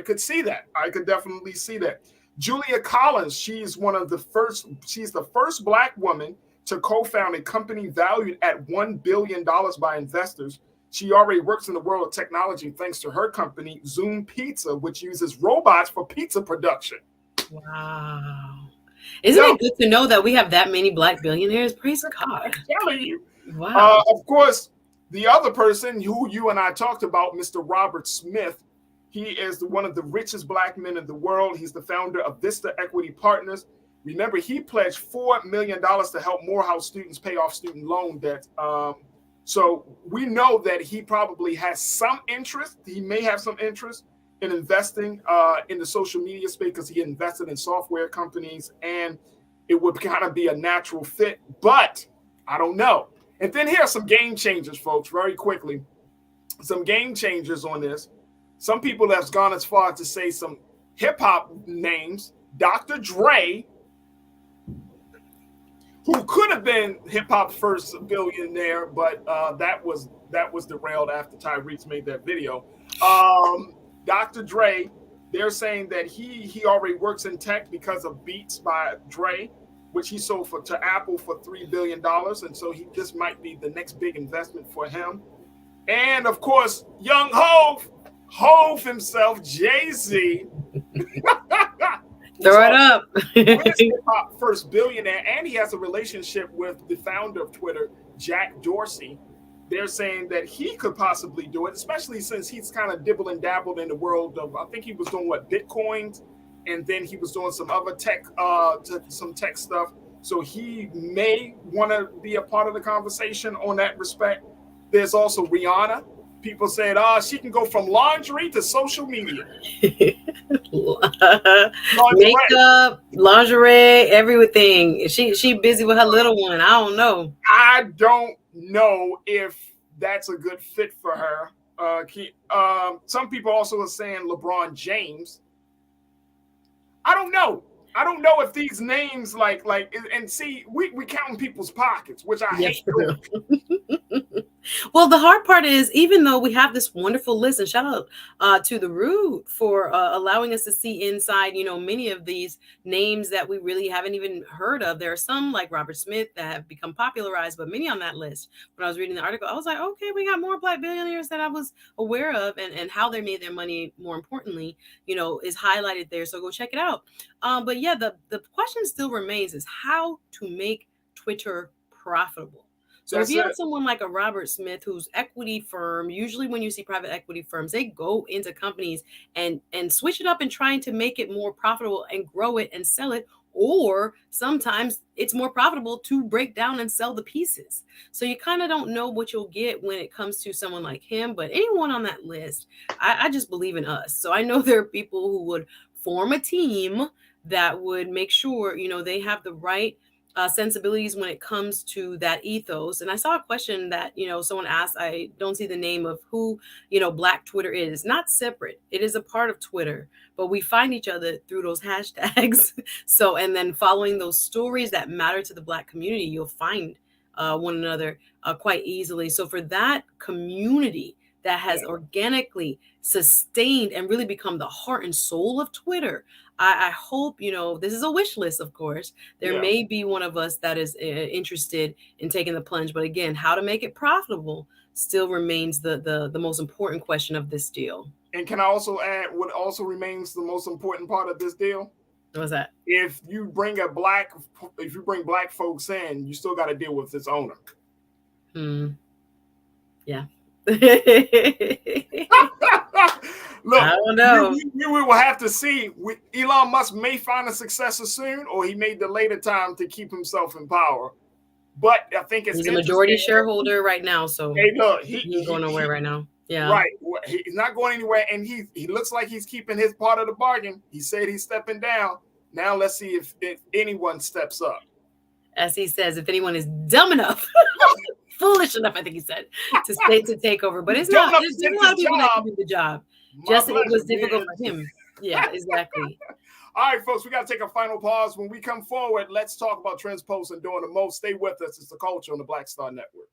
could see that. I could definitely see that. Julia Collins, she's the first Black woman to co-found a company valued at $1 billion by investors. She already works in the world of technology thanks to her company, Zoom Pizza, which uses robots for pizza production. Wow. Isn't it good to know that we have that many Black billionaires? Praise God. I'm telling you. Wow. Of course, the other person who you and I talked about, Mr. Robert Smith, he is one of the richest Black men in the world. He's the founder of Vista Equity Partners. Remember, he pledged $4 million to help Morehouse students pay off student loan debt. So we know that he probably has some interest. He may have some interest in investing in the social media space because he invested in software companies, and it would kind of be a natural fit. But I don't know. And then here are some game changers, folks, very quickly. Some game changers on this. Some people have gone as far as to say some hip hop names. Dr. Dre, who could have been hip hop's first billionaire, but that was derailed after Tyrese made that video. Dr. Dre, they're saying that he already works in tech because of Beats by Dre, which he sold to Apple for $3 billion, and so this might be the next big investment for him. And of course, young Hove himself, Jay-Z. Throw it up. Hip-hop first billionaire, and he has a relationship with the founder of Twitter, Jack Dorsey. They're saying that he could possibly do it, especially since he's kind of dibble and dabbled in the world of, I think he was doing Bitcoins, and then he was doing some other tech, some tech stuff. So he may want to be a part of the conversation on that respect. There's also Rihanna. People said, she can go from laundry to social media. Makeup, lingerie, everything. She busy with her little one. I don't know. I don't know if that's a good fit for her. Some people also are saying LeBron James. I don't know. I don't know if these names and see, we counting people's pockets, which I hate. Well, the hard part is, even though we have this wonderful list, and shout out to The Root for allowing us to see inside, many of these names that we really haven't even heard of. There are some like Robert Smith that have become popularized, but many on that list. When I was reading the article, I was like, okay, we got more Black billionaires that I was aware of, and how they made their money, more importantly, is highlighted there. So go check it out. But yeah, the question still remains is how to make Twitter profitable. So if you have someone like a Robert Smith, whose equity firm, usually when you see private equity firms, they go into companies and switch it up and trying to make it more profitable and grow it and sell it. Or sometimes it's more profitable to break down and sell the pieces. So you kind of don't know what you'll get when it comes to someone like him. But anyone on that list, I just believe in us. So I know there are people who would form a team that would make sure, they have the right sensibilities when it comes to that ethos. And I saw a question that, someone asked, I don't see the name of who, Black Twitter is. It's not separate. It is a part of Twitter, but we find each other through those hashtags. So, and then following those stories that matter to the Black community, you'll find one another quite easily. So for that community that has organically sustained and really become the heart and soul of Twitter, I hope, this is a wish list, of course. There may be one of us that is interested in taking the plunge. But again, how to make it profitable still remains the most important question of this deal. And can I also add what also remains the most important part of this deal? What's that? If you bring Black folks in, you still got to deal with its owner. Yeah. Look, I don't know. We will have to see. Elon Musk may find a successor soon, or he may delay the time to keep himself in power. But I think he's a majority shareholder right now, so hey, look, he's going nowhere right now. Yeah, right. He's not going anywhere, and he looks like he's keeping his part of the bargain. He said he's stepping down. Now let's see if anyone steps up. As he says, if anyone is dumb enough. Foolish enough, I think he said, to take over. But it's not. There's a lot of people that can do the job. Just it was difficult for him. Yeah, exactly. All right, folks, we got to take a final pause. When we come forward, let's talk about Transpost and doing the most. Stay with us. It's The Culture on the Black Star Network.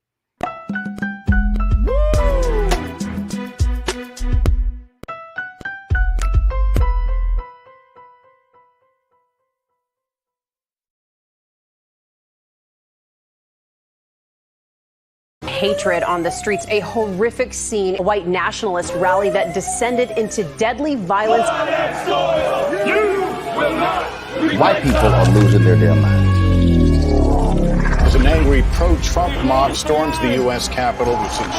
hatred on the streets, a horrific scene, a white nationalist rally that descended into deadly violence. White people are losing their damn minds. As an angry pro-Trump mob storms the U.S. Capitol, we've seen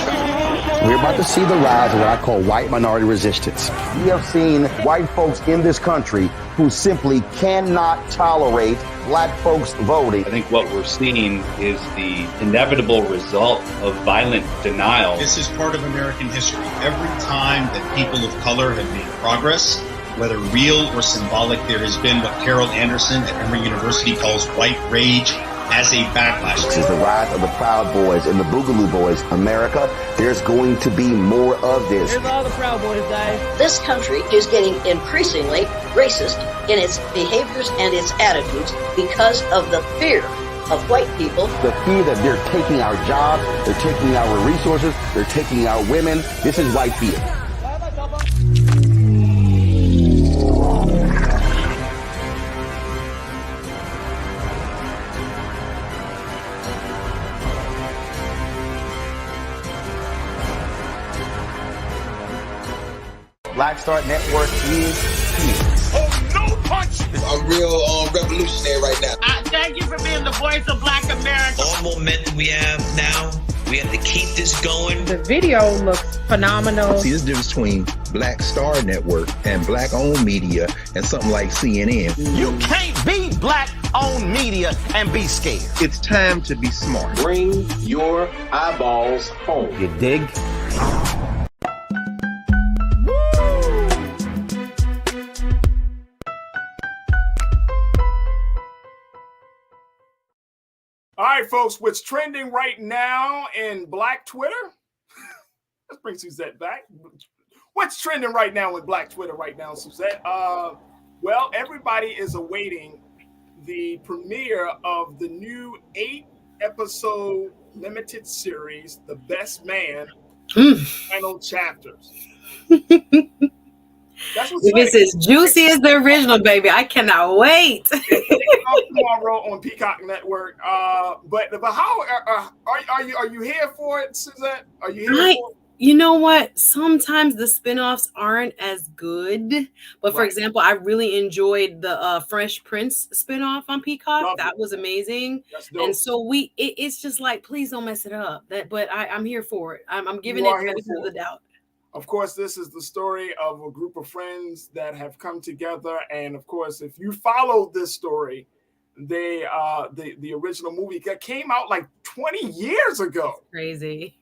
We're about to see the rise of what I call white minority resistance. We have seen white folks in this country who simply cannot tolerate black folks voting. I think what we're seeing is the inevitable result of violent denial. This is part of American history. Every time that people of color have made progress, whether real or symbolic, there has been what Carol Anderson at Emory University calls white rage as a backlash. This is the rise of the Proud Boys and the Boogaloo Boys. America, there's going to be more of this. Here's all the Proud Boys, guys. This country is getting increasingly racist in its behaviors and its attitudes because of the fear of white people. The fear that they're taking our jobs, they're taking our resources, they're taking our women. This is white fear. Black Star Network is here. Oh, no punch! I'm real revolutionary right now. Thank you for being the voice of Black America. All momentum we have now, we have to keep this going. The video looks phenomenal. See, this difference between Black Star Network and black-owned media and something like CNN. You can't be black-owned media and be scared. It's time to be smart. Bring your eyeballs home. You dig? All right, folks, what's trending right now in Black Twitter? Let's bring Suzette back. What's trending right now in Black Twitter right now, Suzette? Well, everybody is awaiting the premiere of the new 8-episode limited series, The Best Man, final chapters. That's what's This is juicy as the original, baby. I cannot wait. Tomorrow on Peacock Network. But how are you here for it, Suzette? Are you here for it? You know what? Sometimes the spinoffs aren't as good. But for example, I really enjoyed the Fresh Prince spinoff on Peacock. That was amazing. And so it's just like, please don't mess it up. But I'm here for it. I'm giving it the benefit of the doubt. Of course, this is the story of a group of friends that have come together. And of course, if you follow this story, the original movie that came out like 20 years ago. Crazy.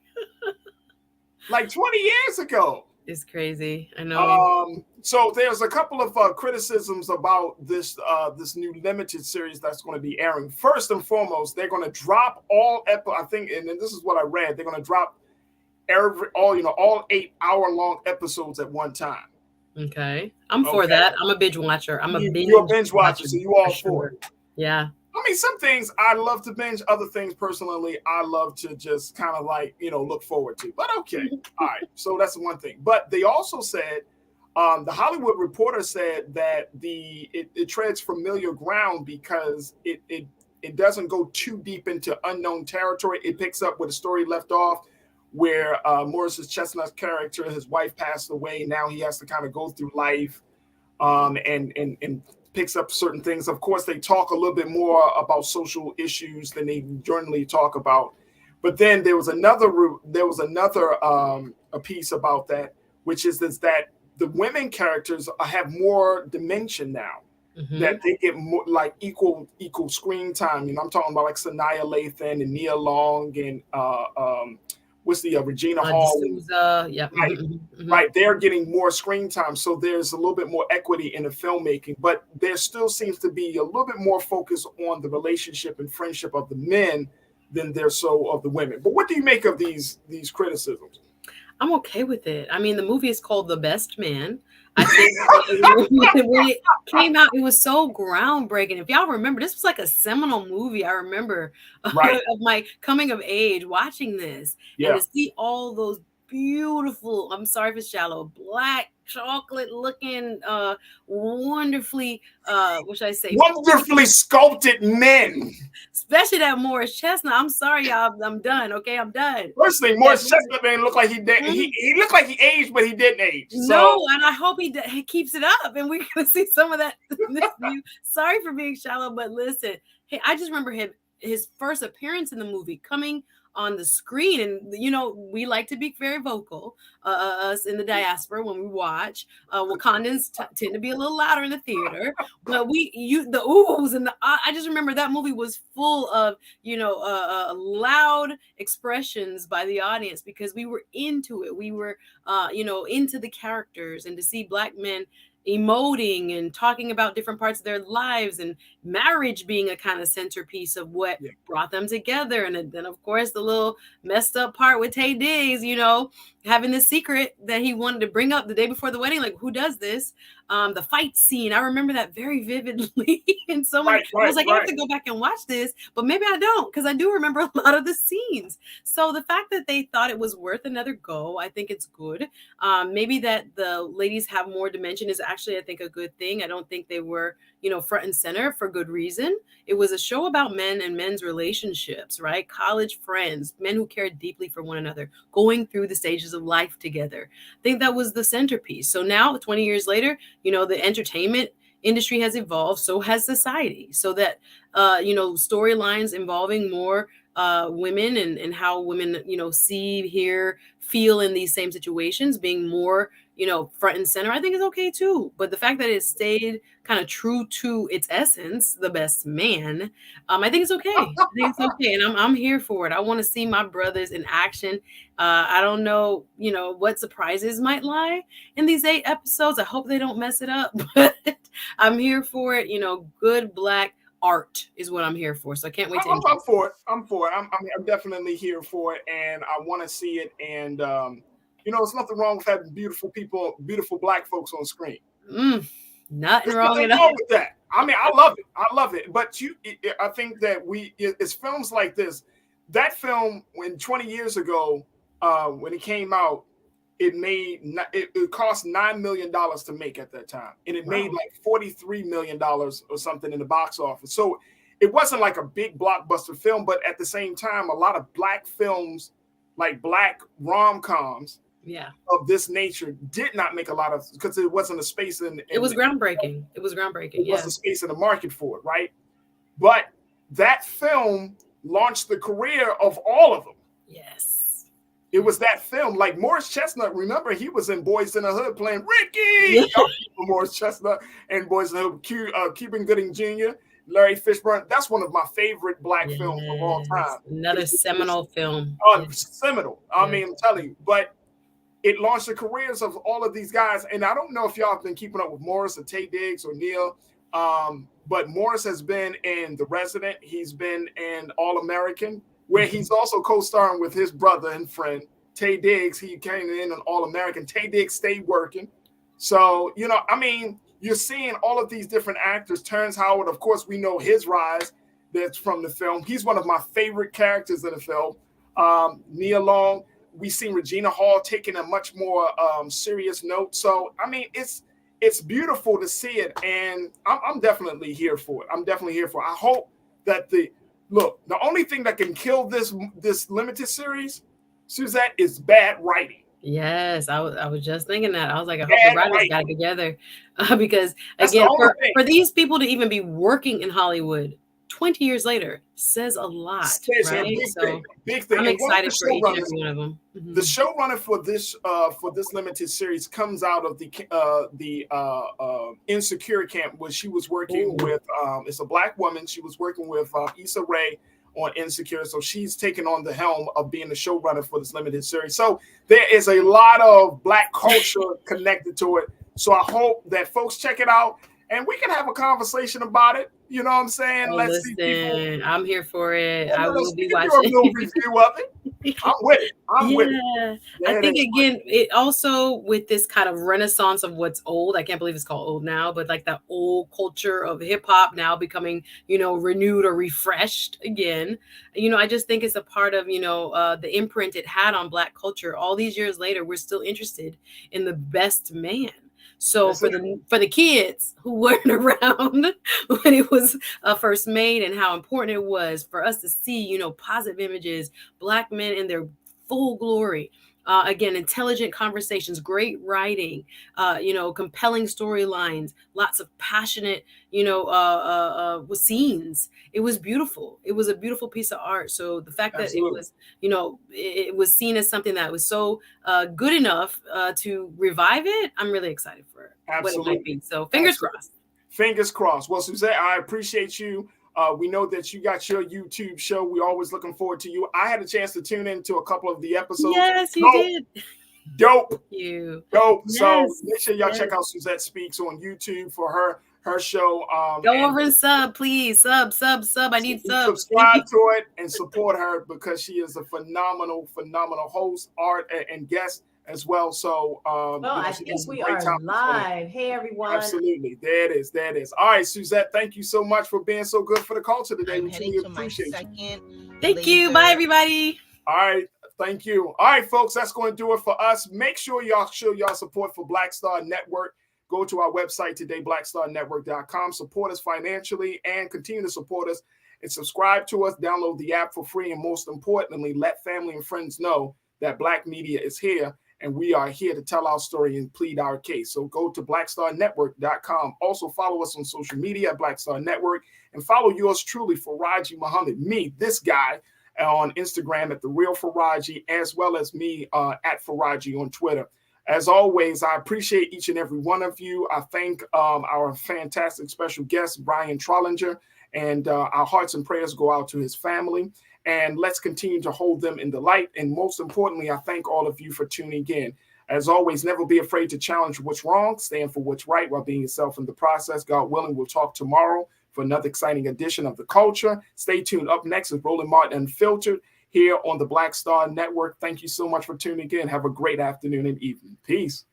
Like 20 years ago. It's crazy. I know. So there's a couple of criticisms about this new limited series that's going to be airing. First and foremost, they're going to drop all I think, and this is what I read. They're going to drop all 8-hour-long episodes at one time. Okay. I'm for that. I'm a binge watcher. You're a binge watcher, so you all for it. Yeah. I mean, some things I love to binge. Other things, personally, I love to just kind of like, look forward to. But okay. All right. So that's one thing. But they also said, the Hollywood Reporter said that it treads familiar ground because it doesn't go too deep into unknown territory. It picks up where the story left off, where Morris's Chestnut's character, his wife passed away. Now he has to kind of go through life and picks up certain things. Of course, they talk a little bit more about social issues than they generally talk about. But then there was another a piece about that, which is that the women characters have more dimension now. Mm-hmm. That they get more like equal screen time. I'm talking about like Sanaya Lathan and Nia Long and what's the Regina Hall? Yeah. Right, right. They're getting more screen time, so there's a little bit more equity in the filmmaking. But there still seems to be a little bit more focus on the relationship and friendship of the men than there so of the women. But what do you make of these criticisms? I'm okay with it. I mean, the movie is called The Best Man. I think when it came out, it was so groundbreaking. If y'all remember, this was like a seminal movie. I remember of my coming of age watching this and to see all those beautiful, I'm sorry if it's shallow, black, chocolate looking, wonderfully, what should I say? Wonderfully sculpted men. Especially that Morris Chestnut. I'm sorry, y'all. I'm done. Okay, I'm done. First thing, Morris Chestnut man looked like he did. He looked like he aged, but he didn't age. No, and I hope he keeps it up, and we're gonna see some of that. Sorry for being shallow, but listen, hey, I just remember his first appearance in the movie coming on the screen, and we like to be very vocal, us in the diaspora when we watch. Wakandans tend to be a little louder in the theater, but the oohs and I just remember that movie was full of loud expressions by the audience because we were into it. We were into the characters, and to see Black men emoting and talking about different parts of their lives, and marriage being a kind of centerpiece of what brought them together. And then of course the little messed up part with Taye Diggs, having the secret that he wanted to bring up the day before the wedding, like, who does this? The fight scene, I remember that very vividly. And so I was like, I have to go back and watch this, but maybe I don't, because I do remember a lot of the scenes. So the fact that they thought it was worth another go, I think it's good. Maybe that the ladies have more dimension is actually, I think, a good thing. I don't think they were, front and center for good reason. It was a show about men and men's relationships, right? College friends, men who cared deeply for one another, going through the stages of life together. I think that was the centerpiece. So now, 20 years later, the entertainment industry has evolved, so has society. So that, storylines involving more women and how women, see, hear, feel in these same situations being more, front and center, I think is okay too. But the fact that it stayed kind of true to its essence, the best man, I think it's okay. I think it's okay. And I'm here for it. I want to see my brothers in action. I don't know, what surprises might lie in these 8 episodes. I hope they don't mess it up, but I'm here for it. Good Black art is what I'm here for. So I can't wait to I'm for it. I'm definitely here for it, and I want to see it. And there's nothing wrong with having beautiful people, beautiful Black folks on screen. Nothing There's wrong with that. I love it. But I think that it's films like this. That film, when 20 years ago, when it came out, it cost $9 million to make at that time, and it made like $43 million or something in the box office. So it wasn't like a big blockbuster film, but at the same time, a lot of Black films, like Black rom-coms, of this nature, did not make a lot of, because it wasn't a space in. It was groundbreaking. It was groundbreaking. It wasn't a space in the market for it, right? But that film launched the career of all of them. Yes. It was that film. Like Morris Chestnut, remember, he was in Boys in the Hood playing Ricky. Morris Chestnut and Boys in the Hood, Cuban Gooding Jr., Larry Fishburne. That's one of my favorite Black films of all time. Another seminal film. Seminal. I mean, I'm telling you. But it launched the careers of all of these guys. And I don't know if y'all have been keeping up with Morris or Taye Diggs or Neil, but Morris has been in The Resident. He's been in All American, where he's also co-starring with his brother and friend, Taye Diggs. He came in on All American. Taye Diggs stayed working. So, you're seeing all of these different actors. Terrence Howard, of course, we know his rise. That's from the film. He's one of my favorite characters in the film. Nia Long. We've seen Regina Hall taking a much more serious note. So, it's beautiful to see it, and I'm definitely here for it. I hope that the only thing that can kill this limited series, Suzette, is bad writing. Yes, I was just thinking that. I was like, I hope the writers got it together, because again, for these people to even be working in Hollywood 20 years later says a lot, right? Big thing. I'm excited for each and every one of them. The showrunner for this limited series comes out of the Insecure camp, where she was working with. It's a Black woman. She was working with Issa Rae on Insecure, so she's taken on the helm of being the showrunner for this limited series. So there is a lot of Black culture connected to it. So I hope that folks check it out, and we can have a conversation about it. You know what I'm saying? Let's see people. I'm here for it. I will be watching. Do a little review of it. I'm with it. I'm with it. I think again, it also with this kind of renaissance of what's old. I can't believe it's called old now, but like that old culture of hip hop now becoming, renewed or refreshed again. I just think it's a part of, the imprint it had on Black culture. All these years later, we're still interested in the best man. So for the kids who weren't around when it was first made and how important it was for us to see, positive images, Black men in their full glory. Again, intelligent conversations, great writing, compelling storylines, lots of passionate, scenes. It was beautiful. It was a beautiful piece of art. So the fact that it was, it was seen as something that was so good enough to revive it, I'm really excited for what it might be. So fingers crossed. Fingers crossed. Well, Suzette, I appreciate you. We know that you got your YouTube show. We're always looking forward to you. I had a chance to tune into a couple of the episodes. Yes, you did. Dope. Thank you. Dope. Yes, so make sure y'all check out Suzette Speaks on YouTube for her show. Go over and sub, please. Sub. I need subs. Subscribe to it and support her because she is a phenomenal host, art, and guest as well. So, I think we are live. Hey, everyone. Absolutely. There it is. All right, Suzette, thank you so much for being so good for the culture today. We truly appreciate you. Thank you. Bye, everybody. All right. Thank you. All right, folks, that's going to do it for us. Make sure y'all show y'all support for Black Star Network. Go to our website today, blackstarnetwork.com. Support us financially and continue to support us and subscribe to us. Download the app for free. And most importantly, let family and friends know that Black media is here. And we are here to tell our story and plead our case. So go to blackstarnetwork.com. Also follow us on social media at Black Star Network. And follow yours truly, Faraji Muhammad, me, this guy, on Instagram at The Real Faraji, as well as me at Faraji on Twitter. As always, I appreciate each and every one of you. I thank our fantastic special guest, Brian Trollinger, and our hearts and prayers go out to his family. And let's continue to hold them in the light. And most importantly, I thank all of you for tuning in. As always, never be afraid to challenge what's wrong, stand for what's right while being yourself in the process. God willing, we'll talk tomorrow for another exciting edition of The Culture. Stay tuned. Up next is Roland Martin Unfiltered here on the Black Star Network. Thank you so much for tuning in. Have a great afternoon and evening. Peace.